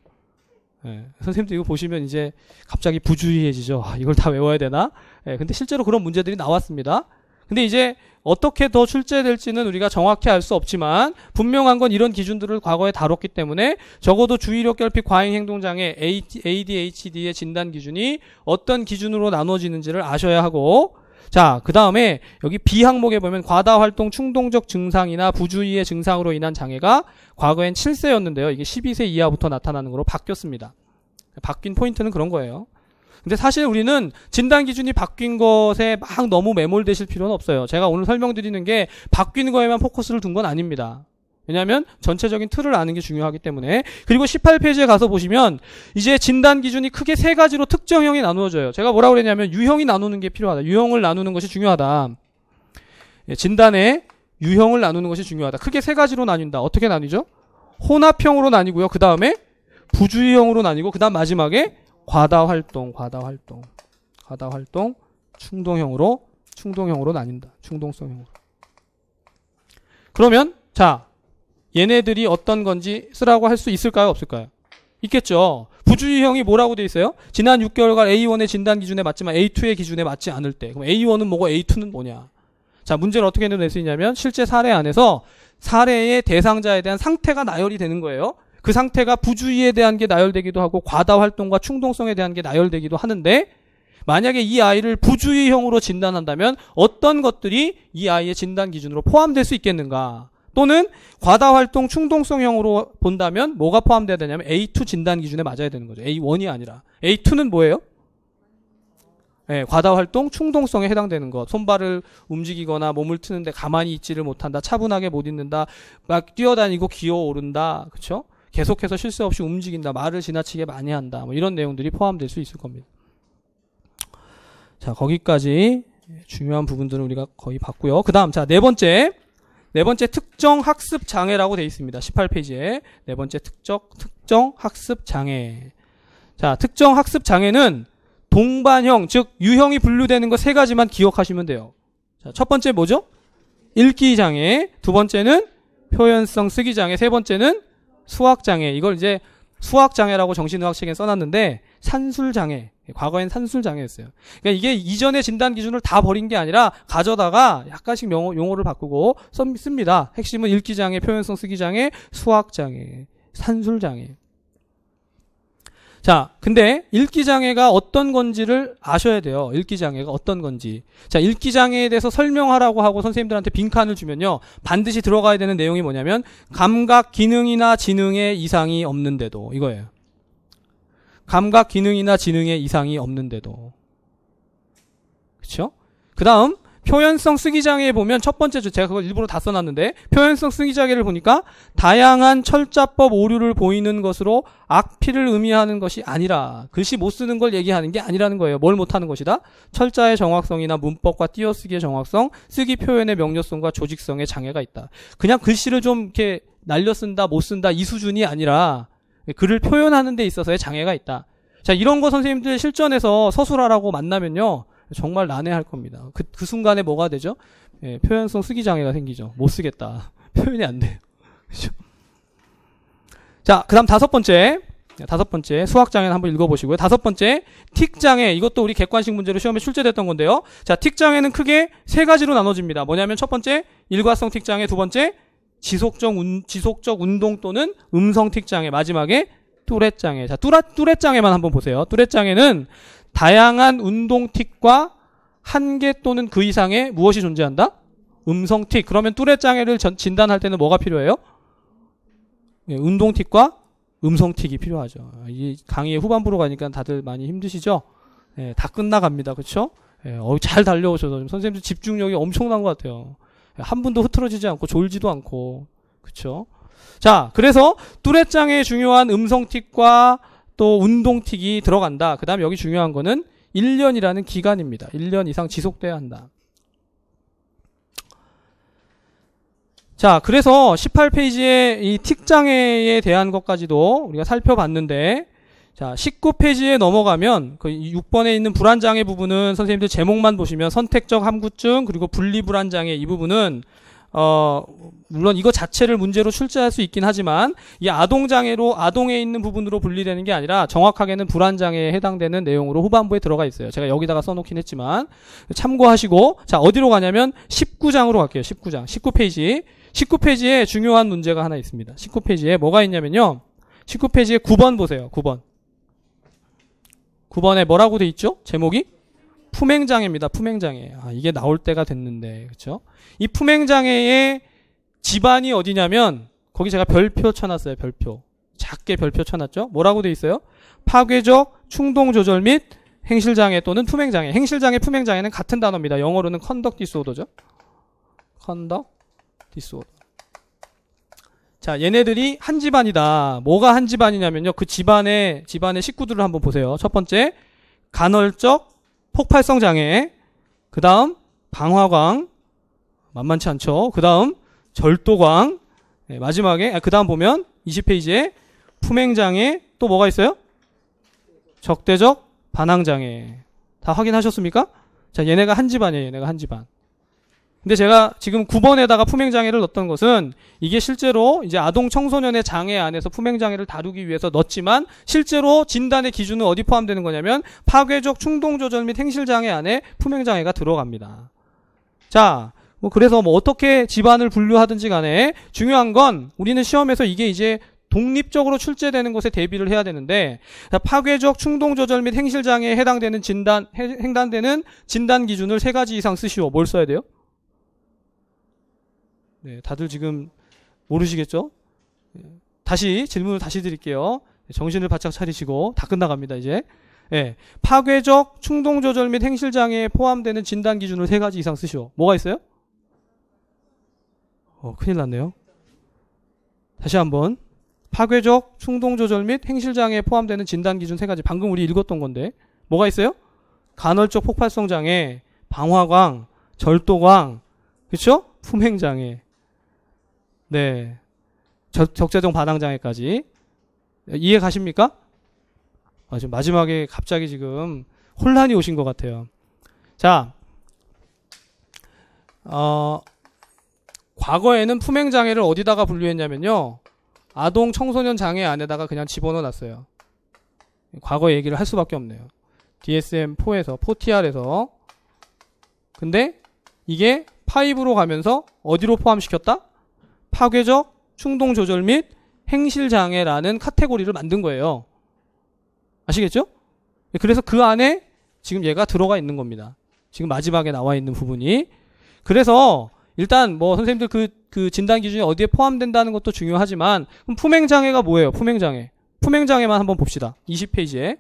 예, 선생님도 이거 보시면 이제 갑자기 부주의해지죠. 이걸 다 외워야 되나? 예, 근데 실제로 그런 문제들이 나왔습니다. 근데 이제 어떻게 더 출제될지는 우리가 정확히 알 수 없지만 분명한 건 이런 기준들을 과거에 다뤘기 때문에 적어도 주의력 결핍 과잉 행동장애 ADHD의 진단 기준이 어떤 기준으로 나눠지는지를 아셔야 하고, 자, 그 다음에 여기 B 항목에 보면 과다 활동 충동적 증상이나 부주의의 증상으로 인한 장애가 과거엔 7세였는데요. 이게 12세 이하부터 나타나는 걸로 바뀌었습니다. 바뀐 포인트는 그런 거예요. 근데 사실 우리는 진단 기준이 바뀐 것에 막 너무 매몰되실 필요는 없어요. 제가 오늘 설명드리는 게 바뀌는 거에만 포커스를 둔 건 아닙니다. 왜냐하면 전체적인 틀을 아는 게 중요하기 때문에. 그리고 18페이지에 가서 보시면 이제 진단 기준이 크게 세 가지로 특정형이 나누어져요. 제가 뭐라고 그랬냐면 유형이 나누는 게 필요하다. 유형을 나누는 것이 중요하다. 진단의 유형을 나누는 것이 중요하다. 크게 세 가지로 나뉜다. 어떻게 나뉘죠? 혼합형으로 나뉘고요. 그 다음에 부주의형으로 나뉘고 그 다음 마지막에 과다 활동, 충동형으로 나뉜다. 충동성형으로. 그러면 자, 얘네들이 어떤 건지 쓰라고 할 수 있을까요? 없을까요? 있겠죠. 부주의형이 뭐라고 돼 있어요? 지난 6개월간 A1의 진단 기준에 맞지만 A2의 기준에 맞지 않을 때. 그럼 A1은 뭐고 A2는 뭐냐? 자, 문제를 어떻게 낼 수 있냐면 실제 사례 안에서 사례의 대상자에 대한 상태가 나열이 되는 거예요. 그 상태가 부주의에 대한 게 나열되기도 하고 과다 활동과 충동성에 대한 게 나열되기도 하는데, 만약에 이 아이를 부주의형으로 진단한다면 어떤 것들이 이 아이의 진단 기준으로 포함될 수 있겠는가? 또는 과다 활동 충동성형으로 본다면 뭐가 포함돼야 되냐면 A2 진단 기준에 맞아야 되는 거죠. A1이 아니라. A2는 뭐예요? 네, 과다 활동 충동성에 해당되는 것. 손발을 움직이거나 몸을 트는데 가만히 있지를 못한다. 차분하게 못 있는다. 막 뛰어다니고 기어오른다. 그렇죠? 계속해서 쉴 새 없이 움직인다. 말을 지나치게 많이 한다. 뭐 이런 내용들이 포함될 수 있을 겁니다. 자, 거기까지 중요한 부분들은 우리가 거의 봤고요. 그 다음, 자, 네 번째 특정 학습 장애라고 되어 있습니다. 18페이지에 네 번째 특정 학습 장애. 자, 특정 학습 장애는 동반형, 즉 유형이 분류되는 거 세 가지만 기억하시면 돼요. 자, 첫 번째 뭐죠? 읽기 장애. 두 번째는 표현성 쓰기 장애. 세 번째는 수학 장애. 이걸 이제 수학 장애라고 정신의학 책에 써놨는데 산술 장애. 과거엔 산술 장애였어요. 그러니까 이게 이전의 진단 기준을 다 버린 게 아니라 가져다가 약간씩 용어를 바꾸고 씁니다. 핵심은 읽기 장애, 표현성 쓰기 장애, 수학 장애, 산술 장애. 자, 근데 읽기 장애가 어떤 건지를 아셔야 돼요. 읽기 장애가 어떤 건지. 자, 읽기 장애에 대해서 설명하라고 하고 선생님들한테 빈칸을 주면요. 반드시 들어가야 되는 내용이 뭐냐면 감각 기능이나 지능에 이상이 없는데도, 이거예요. 감각 기능이나 지능에 이상이 없는데도. 그렇죠? 그다음 표현성 쓰기 장애에 보면 첫 번째 제가 그걸 일부러 다 써놨는데 표현성 쓰기 장애를 보니까 다양한 철자법 오류를 보이는 것으로 악필을 의미하는 것이 아니라, 글씨 못 쓰는 걸 얘기하는 게 아니라는 거예요. 뭘 못하는 것이다? 철자의 정확성이나 문법과 띄어쓰기의 정확성, 쓰기 표현의 명료성과 조직성에 장애가 있다. 그냥 글씨를 좀 이렇게 날려 쓴다, 못 쓴다 이 수준이 아니라 글을 표현하는 데 있어서의 장애가 있다. 자, 이런 거 선생님들 실전에서 서술하라고 만나면요. 정말 난해할 겁니다. 그 순간에 뭐가 되죠? 예, 표현성 쓰기 장애가 생기죠. 못 쓰겠다. 표현이 안 돼요. 그렇죠? 자, 그 다음 다섯 번째 수학 장애는 한번 읽어보시고요. 다섯 번째 틱 장애. 이것도 우리 객관식 문제로 시험에 출제됐던 건데요. 자, 틱 장애는 크게 세 가지로 나눠집니다. 뭐냐면 첫 번째 일과성 틱 장애, 두 번째 지속적 운동 또는 음성 틱 장애, 마지막에 뚜렛 장애. 자, 뚜렛 장애만 한번 보세요. 뚜렛 장애는 다양한 운동 틱과 한 개 또는 그 이상의 무엇이 존재한다? 음성 틱. 그러면 뚜렛 장애를 진단할 때는 뭐가 필요해요? 예, 운동 틱과 음성 틱이 필요하죠. 이 강의의 후반부로 가니까 다들 많이 힘드시죠? 예, 다 끝나갑니다. 그렇죠? 예, 잘 달려오셔서 선생님들 집중력이 엄청난 것 같아요. 한 분도 흐트러지지 않고 졸지도 않고. 그렇죠? 자, 그래서 뚜레짱에 중요한 음성틱과 또 운동틱이 들어간다. 그 다음 여기 중요한 거는 1년이라는 기간입니다. 1년 이상 지속돼야 한다. 자, 그래서 18페이지에 이 틱장애에 대한 것까지도 우리가 살펴봤는데, 자, 19페이지에 넘어가면 그 6번에 있는 불안장애 부분은 선생님들 제목만 보시면 선택적 함구증 그리고 분리불안장애 이 부분은 물론 이거 자체를 문제로 출제할 수 있긴 하지만 이 아동장애로 아동에 있는 부분으로 분리되는 게 아니라 정확하게는 불안장애에 해당되는 내용으로 후반부에 들어가 있어요. 제가 여기다가 써놓긴 했지만 참고하시고, 자, 어디로 가냐면 19장으로 갈게요. 19장 19페이지 19페이지에 중요한 문제가 하나 있습니다. 19페이지에 뭐가 있냐면요, 19페이지에 9번 보세요. 9번에 뭐라고 돼 있죠? 제목이 품행장애입니다. 품행장애. 아, 이게 나올 때가 됐는데, 그렇죠? 이 품행장애의 집안이 어디냐면 거기 제가 별표 쳐놨어요. 별표. 작게 별표 쳐놨죠? 뭐라고 돼 있어요? 파괴적 충동조절 및 행실장애 또는 품행장애. 행실장애, 품행장애는 같은 단어입니다. 영어로는 conduct disorder죠. conduct disorder. 자, 얘네들이 한 집안이다. 뭐가 한 집안이냐면요, 그 집안의 식구들을 한번 보세요. 첫 번째, 간헐적 폭발성 장애, 그 다음 방화광, 만만치 않죠. 그 다음 절도광, 네, 마지막에 그 다음 보면 20페이지에 품행장애, 또 뭐가 있어요? 적대적 반항장애. 다 확인하셨습니까? 자, 얘네가 한 집안이에요. 얘네가 한 집안. 근데 제가 지금 9번에다가 품행장애를 넣었던 것은 이게 실제로 이제 아동 청소년의 장애 안에서 품행장애를 다루기 위해서 넣었지만 실제로 진단의 기준은 어디 포함되는 거냐면 파괴적 충동조절 및 행실장애 안에 품행장애가 들어갑니다. 자, 그래서 어떻게 집안을 분류하든지 간에 중요한 건 우리는 시험에서 이게 이제 독립적으로 출제되는 것에 대비를 해야 되는데, 파괴적 충동조절 및 행실장애에 해당되는 해당되는 진단 기준을 3가지 이상 쓰시오. 뭘 써야 돼요? 네, 다들 지금 모르시겠죠? 다시 질문을 다시 드릴게요. 정신을 바짝 차리시고, 다 끝나갑니다 이제. 네, 파괴적 충동조절 및 행실장애에 포함되는 진단 기준을 3가지 이상 쓰시오. 뭐가 있어요? 큰일 났네요. 다시 한번. 파괴적 충동조절 및 행실장애에 포함되는 진단 기준 3가지. 방금 우리 읽었던 건데 뭐가 있어요? 간헐적 폭발성 장애, 방화광, 절도광, 그렇죠? 품행장애. 네, 적재적 반항장애까지. 이해 가십니까? 지금 마지막에 갑자기 지금 혼란이 오신 것 같아요. 자, 과거에는 품행장애를 어디다가 분류했냐면요, 아동 청소년 장애 안에다가 그냥 집어넣어 놨어요. 과거 얘기를 할 수밖에 없네요. DSM-4에서 4TR에서. 근데 이게 5로 가면서 어디로 포함시켰다? 파괴적 충동조절 및 행실장애라는 카테고리를 만든 거예요. 아시겠죠? 그래서 그 안에 지금 얘가 들어가 있는 겁니다. 지금 마지막에 나와 있는 부분이. 그래서 일단 뭐 선생님들 그 진단 기준이 어디에 포함된다는 것도 중요하지만, 그럼 품행장애가 뭐예요? 품행장애만 한번 봅시다. 20페이지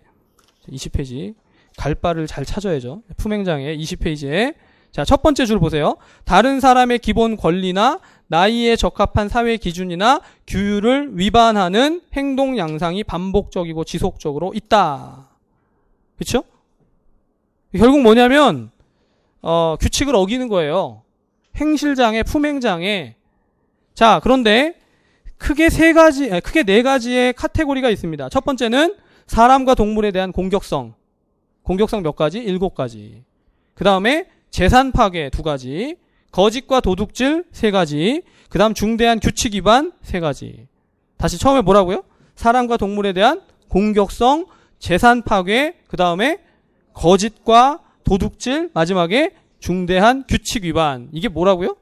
갈 바를 잘 찾아야죠. 품행장애 20페이지에 자, 첫 번째 줄 보세요. 다른 사람의 기본 권리나 나이에 적합한 사회 기준이나 규율을 위반하는 행동 양상이 반복적이고 지속적으로 있다. 그렇죠? 결국 뭐냐면 규칙을 어기는 거예요. 행실장애, 품행장애. 자, 그런데 크게 4가지의 카테고리가 있습니다. 첫 번째는 사람과 동물에 대한 공격성 몇 가지? 7가지. 그 다음에 재산 파괴 2가지, 거짓과 도둑질 3가지, 그 다음 중대한 규칙 위반 3가지. 다시 처음에 뭐라고요? 사람과 동물에 대한 공격성, 재산 파괴, 그 다음에 거짓과 도둑질, 마지막에 중대한 규칙 위반. 이게 뭐라고요?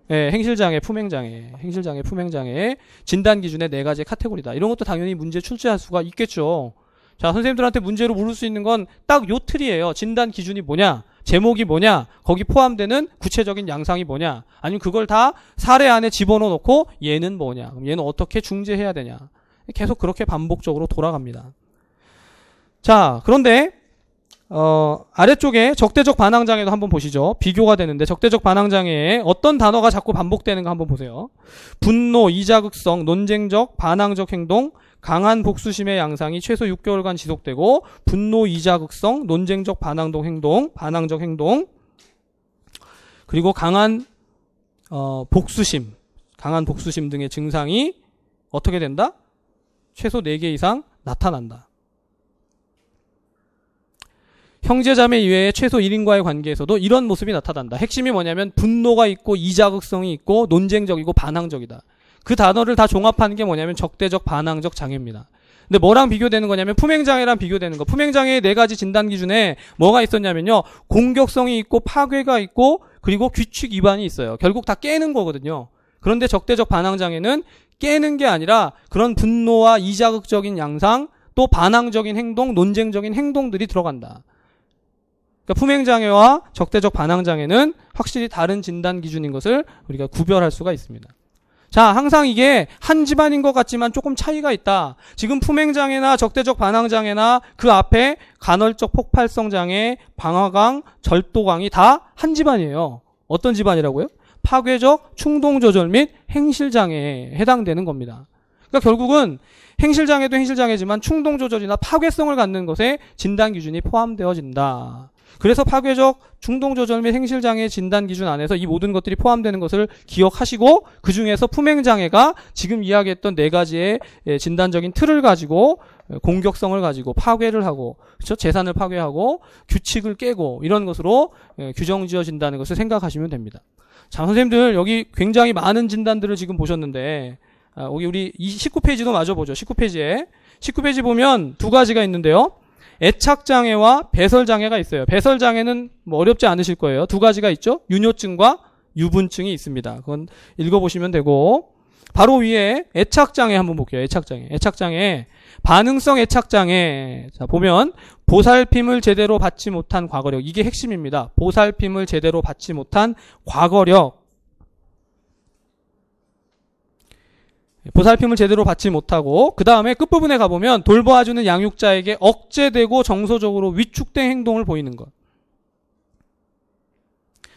네, 행실장애, 품행장애. 진단 기준의 4가지 카테고리다. 이런 것도 당연히 문제 출제할 수가 있겠죠. 자, 선생님들한테 문제로 물을 수 있는 건 딱 요 틀이에요. 진단 기준이 뭐냐? 제목이 뭐냐? 거기 포함되는 구체적인 양상이 뭐냐? 아니면 그걸 다 사례 안에 집어넣어 놓고 얘는 뭐냐? 그럼 얘는 어떻게 중재해야 되냐? 계속 그렇게 반복적으로 돌아갑니다. 자, 그런데 아래쪽에 적대적 반항장애도 한번 보시죠. 비교가 되는데 적대적 반항장애에 어떤 단어가 자꾸 반복되는가 한번 보세요. 분노, 이자극성, 논쟁적, 반항적 행동, 강한 복수심의 양상이 최소 6개월간 지속되고 분노, 이자극성, 논쟁적, 반항적 행동, 그리고 강한 복수심 등의 증상이 어떻게 된다? 최소 4개 이상 나타난다. 형제자매 이외에 최소 1인과의 관계에서도 이런 모습이 나타난다. 핵심이 뭐냐면 분노가 있고 이자극성이 있고 논쟁적이고 반항적이다. 그 단어를 다 종합하는 게 뭐냐면 적대적 반항적 장애입니다. 근데 뭐랑 비교되는 거냐면 품행장애랑 비교되는 거. 품행장애의 4가지 진단 기준에 뭐가 있었냐면요. 공격성이 있고 파괴가 있고 그리고 규칙 위반이 있어요. 결국 다 깨는 거거든요. 그런데 적대적 반항장애는 깨는 게 아니라 그런 분노와 이자극적인 양상 또 반항적인 행동, 논쟁적인 행동들이 들어간다. 그러니까 품행장애와 적대적 반항장애는 확실히 다른 진단 기준인 것을 우리가 구별할 수가 있습니다. 자, 항상 이게 한 집안인 것 같지만 조금 차이가 있다. 지금 품행장애나 적대적 반항장애나 그 앞에 간헐적 폭발성장애, 방화강, 절도강이 다 한 집안이에요. 어떤 집안이라고요? 파괴적 충동조절 및 행실장애에 해당되는 겁니다. 그러니까 결국은 행실장애도 행실장애지만 충동조절이나 파괴성을 갖는 것에 진단기준이 포함되어진다. 그래서 파괴적 충동조절 및 행실장애 진단기준 안에서 이 모든 것들이 포함되는 것을 기억하시고 그 중에서 품행장애가 지금 이야기했던 4가지의 진단적인 틀을 가지고 공격성을 가지고 파괴를 하고 그렇죠? 재산을 파괴하고 규칙을 깨고 이런 것으로 규정지어진다는 것을 생각하시면 됩니다. 자, 선생님들 여기 굉장히 많은 진단들을 지금 보셨는데 여기 우리 19페이지도 마저 보죠. 19페이지 보면 2가지가 있는데요. 애착장애와 배설장애가 있어요. 배설장애는 뭐 어렵지 않으실 거예요. 2가지가 있죠. 유뇨증과 유분증이 있습니다. 그건 읽어보시면 되고 바로 위에 애착장애 한번 볼게요. 애착장애 반응성 애착장애. 자, 보면 보살핌을 제대로 받지 못한 과거력. 이게 핵심입니다. 보살핌을 제대로 받지 못한 과거력. 보살핌을 제대로 받지 못하고 그 다음에 끝부분에 가보면 돌봐주는 양육자에게 억제되고 정서적으로 위축된 행동을 보이는 것.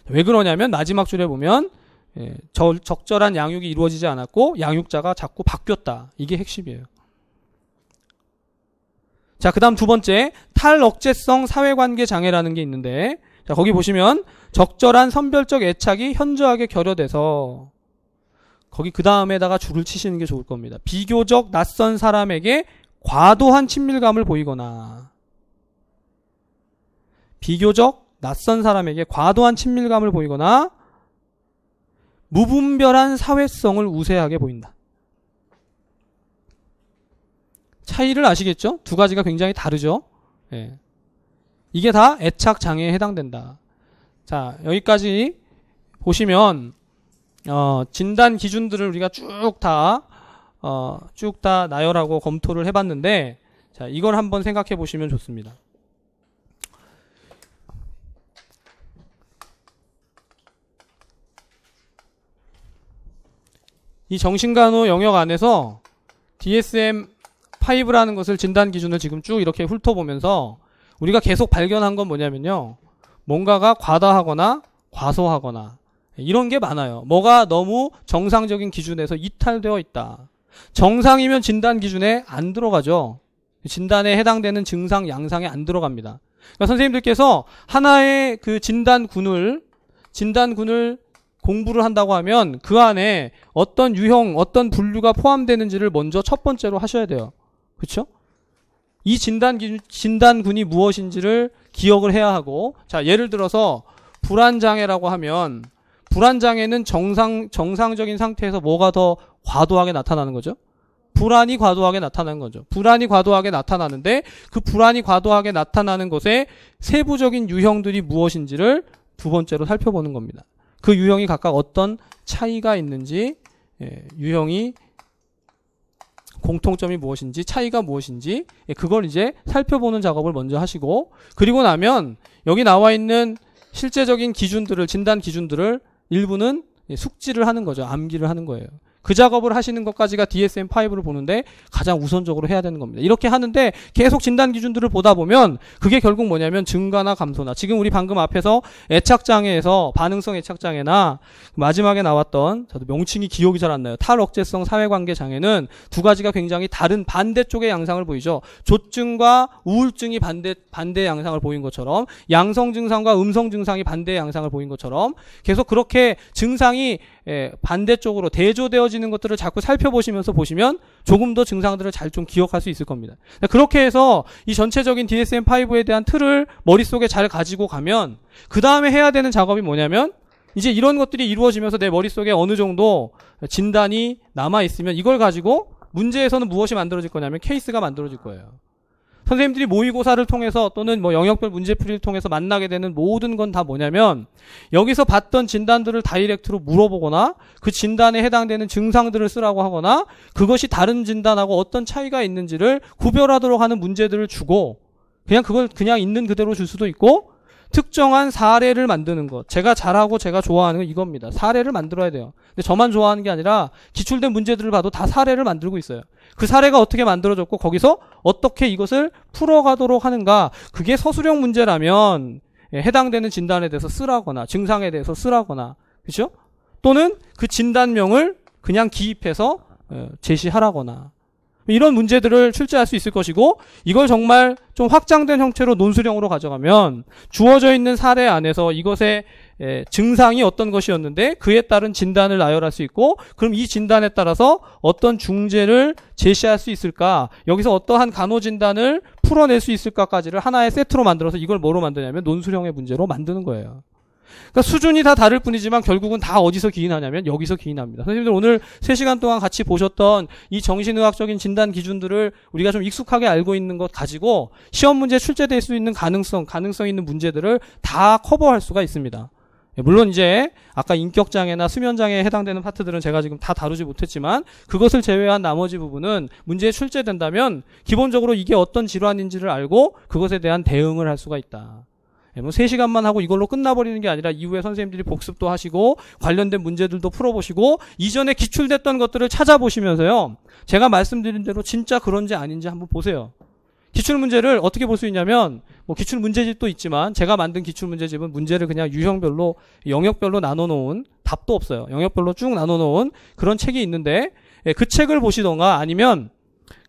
왜 그러냐면 마지막 줄에 보면 적절한 양육이 이루어지지 않았고 양육자가 자꾸 바뀌었다. 이게 핵심이에요. 자, 그 다음 2번째 탈억제성 사회관계 장애라는 게 있는데 자, 거기 보시면 적절한 선별적 애착이 현저하게 결여돼서 거기 그 다음에다가 줄을 치시는 게 좋을 겁니다. 비교적 낯선 사람에게 과도한 친밀감을 보이거나 비교적 낯선 사람에게 과도한 친밀감을 보이거나 무분별한 사회성을 우세하게 보인다. 차이를 아시겠죠? 2가지가 굉장히 다르죠? 예. 이게 다 애착장애에 해당된다. 자, 여기까지 보시면 진단 기준들을 우리가 쭉 다 나열하고 검토를 해봤는데, 자, 이걸 한번 생각해 보시면 좋습니다. 이 정신간호 영역 안에서 DSM-5라는 것을 진단 기준을 지금 쭉 이렇게 훑어보면서 우리가 계속 발견한 건 뭐냐면요. 뭔가가 과다하거나 과소하거나 이런 게 많아요. 뭐가 너무 정상적인 기준에서 이탈되어 있다. 정상이면 진단 기준에 안 들어가죠. 진단에 해당되는 증상, 양상에 안 들어갑니다. 그러니까 선생님들께서 하나의 그 진단군을 공부를 한다고 하면 그 안에 어떤 유형, 어떤 분류가 포함되는지를 먼저 첫 번째로 하셔야 돼요. 그렇죠? 이 진단군이 무엇인지를 기억을 해야 하고, 자, 예를 들어서 불안장애라고 하면 불안장애는 정상적인 상태에서 뭐가 더 과도하게 나타나는 거죠? 불안이 과도하게 나타나는 거죠. 불안이 과도하게 나타나는데 그 불안이 과도하게 나타나는 것의 세부적인 유형들이 무엇인지를 두 번째로 살펴보는 겁니다. 그 유형이 각각 어떤 차이가 있는지, 유형이 공통점이 무엇인지, 차이가 무엇인지, 그걸 이제 살펴보는 작업을 먼저 하시고, 그리고 나면 여기 나와 있는 실제적인 기준들을, 진단 기준들을 일부는 숙지를 하는 거죠. 암기를 하는 거예요. 그 작업을 하시는 것까지가 DSM-5를 보는데 가장 우선적으로 해야 되는 겁니다. 이렇게 하는데 계속 진단 기준들을 보다 보면 그게 결국 뭐냐면 증가나 감소나, 지금 우리 방금 앞에서 애착장애에서 반응성 애착장애나 마지막에 나왔던, 저도 명칭이 기억이 잘 안 나요, 탈억제성 사회관계 장애는 두 가지가 굉장히 다른 반대쪽의 양상을 보이죠. 조증과 우울증이 반대 양상을 보인 것처럼, 양성 증상과 음성 증상이 반대 양상을 보인 것처럼 계속 그렇게 증상이 반대쪽으로 대조되어지는 것들을 자꾸 살펴보시면서 보시면 조금 더 증상들을 잘 좀 기억할 수 있을 겁니다. 그렇게 해서 이 전체적인 DSM-5에 대한 틀을 머릿속에 잘 가지고 가면 그 다음에 해야 되는 작업이 뭐냐면, 이제 이런 것들이 이루어지면서 내 머릿속에 어느 정도 진단이 남아있으면 이걸 가지고 문제에서는 무엇이 만들어질 거냐면 케이스가 만들어질 거예요. 선생님들이 모의고사를 통해서 또는 뭐 영역별 문제풀이를 통해서 만나게 되는 모든 건 다 뭐냐면, 여기서 봤던 진단들을 다이렉트로 물어보거나 그 진단에 해당되는 증상들을 쓰라고 하거나 그것이 다른 진단하고 어떤 차이가 있는지를 구별하도록 하는 문제들을 주고, 그냥 그걸 그냥 있는 그대로 줄 수도 있고, 특정한 사례를 만드는 것. 제가 잘하고 제가 좋아하는 건 이겁니다. 사례를 만들어야 돼요. 근데 저만 좋아하는 게 아니라 기출된 문제들을 봐도 다 사례를 만들고 있어요. 그 사례가 어떻게 만들어졌고 거기서 어떻게 이것을 풀어가도록 하는가. 그게 서술형 문제라면 해당되는 진단에 대해서 쓰라거나 증상에 대해서 쓰라거나, 그렇죠? 또는 그 진단명을 그냥 기입해서 제시하라거나, 이런 문제들을 출제할 수 있을 것이고, 이걸 정말 좀 확장된 형태로 논술형으로 가져가면 주어져 있는 사례 안에서 이것의 증상이 어떤 것이었는데 그에 따른 진단을 나열할 수 있고, 그럼 이 진단에 따라서 어떤 중재를 제시할 수 있을까, 여기서 어떠한 간호진단을 풀어낼 수 있을까까지를 하나의 세트로 만들어서 이걸 뭐로 만드냐면 논술형의 문제로 만드는 거예요. 그러니까 수준이 다 다를 뿐이지만 결국은 다 어디서 기인하냐면 여기서 기인합니다. 선생님들 오늘 3시간 동안 같이 보셨던 이 정신의학적인 진단 기준들을 우리가 좀 익숙하게 알고 있는 것 가지고 시험 문제 출제될 수 있는 가능성 있는 문제들을 다 커버할 수가 있습니다. 물론 이제 아까 인격장애나 수면장애에 해당되는 파트들은 제가 지금 다 다루지 못했지만 그것을 제외한 나머지 부분은 문제에 출제된다면 기본적으로 이게 어떤 질환인지를 알고 그것에 대한 대응을 할 수가 있다. 뭐 3시간만 하고 이걸로 끝나버리는 게 아니라 이후에 선생님들이 복습도 하시고 관련된 문제들도 풀어보시고 이전에 기출됐던 것들을 찾아보시면서요, 제가 말씀드린 대로 진짜 그런지 아닌지 한번 보세요. 기출문제를 어떻게 볼 수 있냐면, 뭐 기출문제집도 있지만 제가 만든 기출문제집은 문제를 그냥 유형별로 영역별로 나눠놓은, 답도 없어요, 영역별로 쭉 나눠놓은 그런 책이 있는데, 그 책을 보시던가 아니면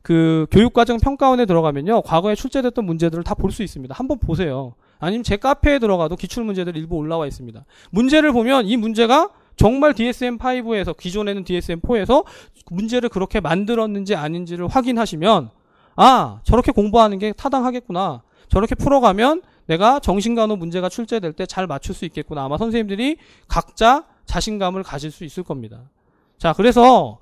그 교육과정 평가원에 들어가면요 과거에 출제됐던 문제들을 다 볼 수 있습니다. 한번 보세요. 아니면 제 카페에 들어가도 기출문제들 일부 올라와 있습니다. 문제를 보면 이 문제가 정말 DSM-5에서, 기존에는 DSM-4에서 문제를 그렇게 만들었는지 아닌지를 확인하시면, 아, 저렇게 공부하는 게 타당하겠구나, 저렇게 풀어가면 내가 정신간호 문제가 출제될 때 잘 맞출 수 있겠구나, 아마 선생님들이 각자 자신감을 가질 수 있을 겁니다. 자, 그래서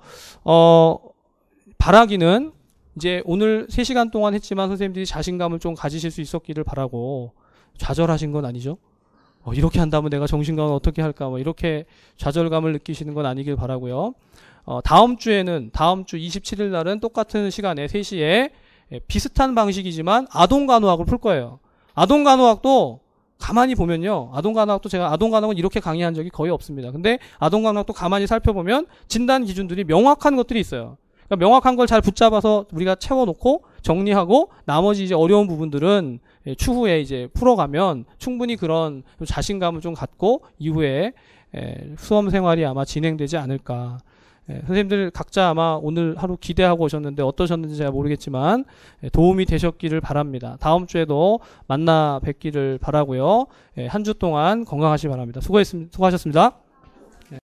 바라기는 이제 오늘 3시간 동안 했지만 선생님들이 자신감을 좀 가지실 수 있었기를 바라고, 좌절하신 건 아니죠? 이렇게 한다면 내가 정신강을 어떻게 할까, 뭐 이렇게 좌절감을 느끼시는 건 아니길 바라고요. 다음 주 27일 날은 똑같은 시간에 3시에 비슷한 방식이지만 아동간호학을 풀 거예요. 아동간호학도 가만히 보면요, 제가 아동간호학은 이렇게 강의한 적이 거의 없습니다. 근데 아동간호학도 가만히 살펴보면 진단 기준들이 명확한 것들이 있어요. 그러니까 명확한 걸 잘 붙잡아서 우리가 채워놓고 정리하고 나머지 이제 어려운 부분들은 추후에 이제 풀어가면 충분히 그런 자신감을 좀 갖고 이후에 수험 생활이 아마 진행되지 않을까. 선생님들 각자 아마 오늘 하루 기대하고 오셨는데 어떠셨는지 제가 모르겠지만 도움이 되셨기를 바랍니다. 다음 주에도 만나 뵙기를 바라고요. 한 주 동안 건강하시기 바랍니다. 수고하셨습니다.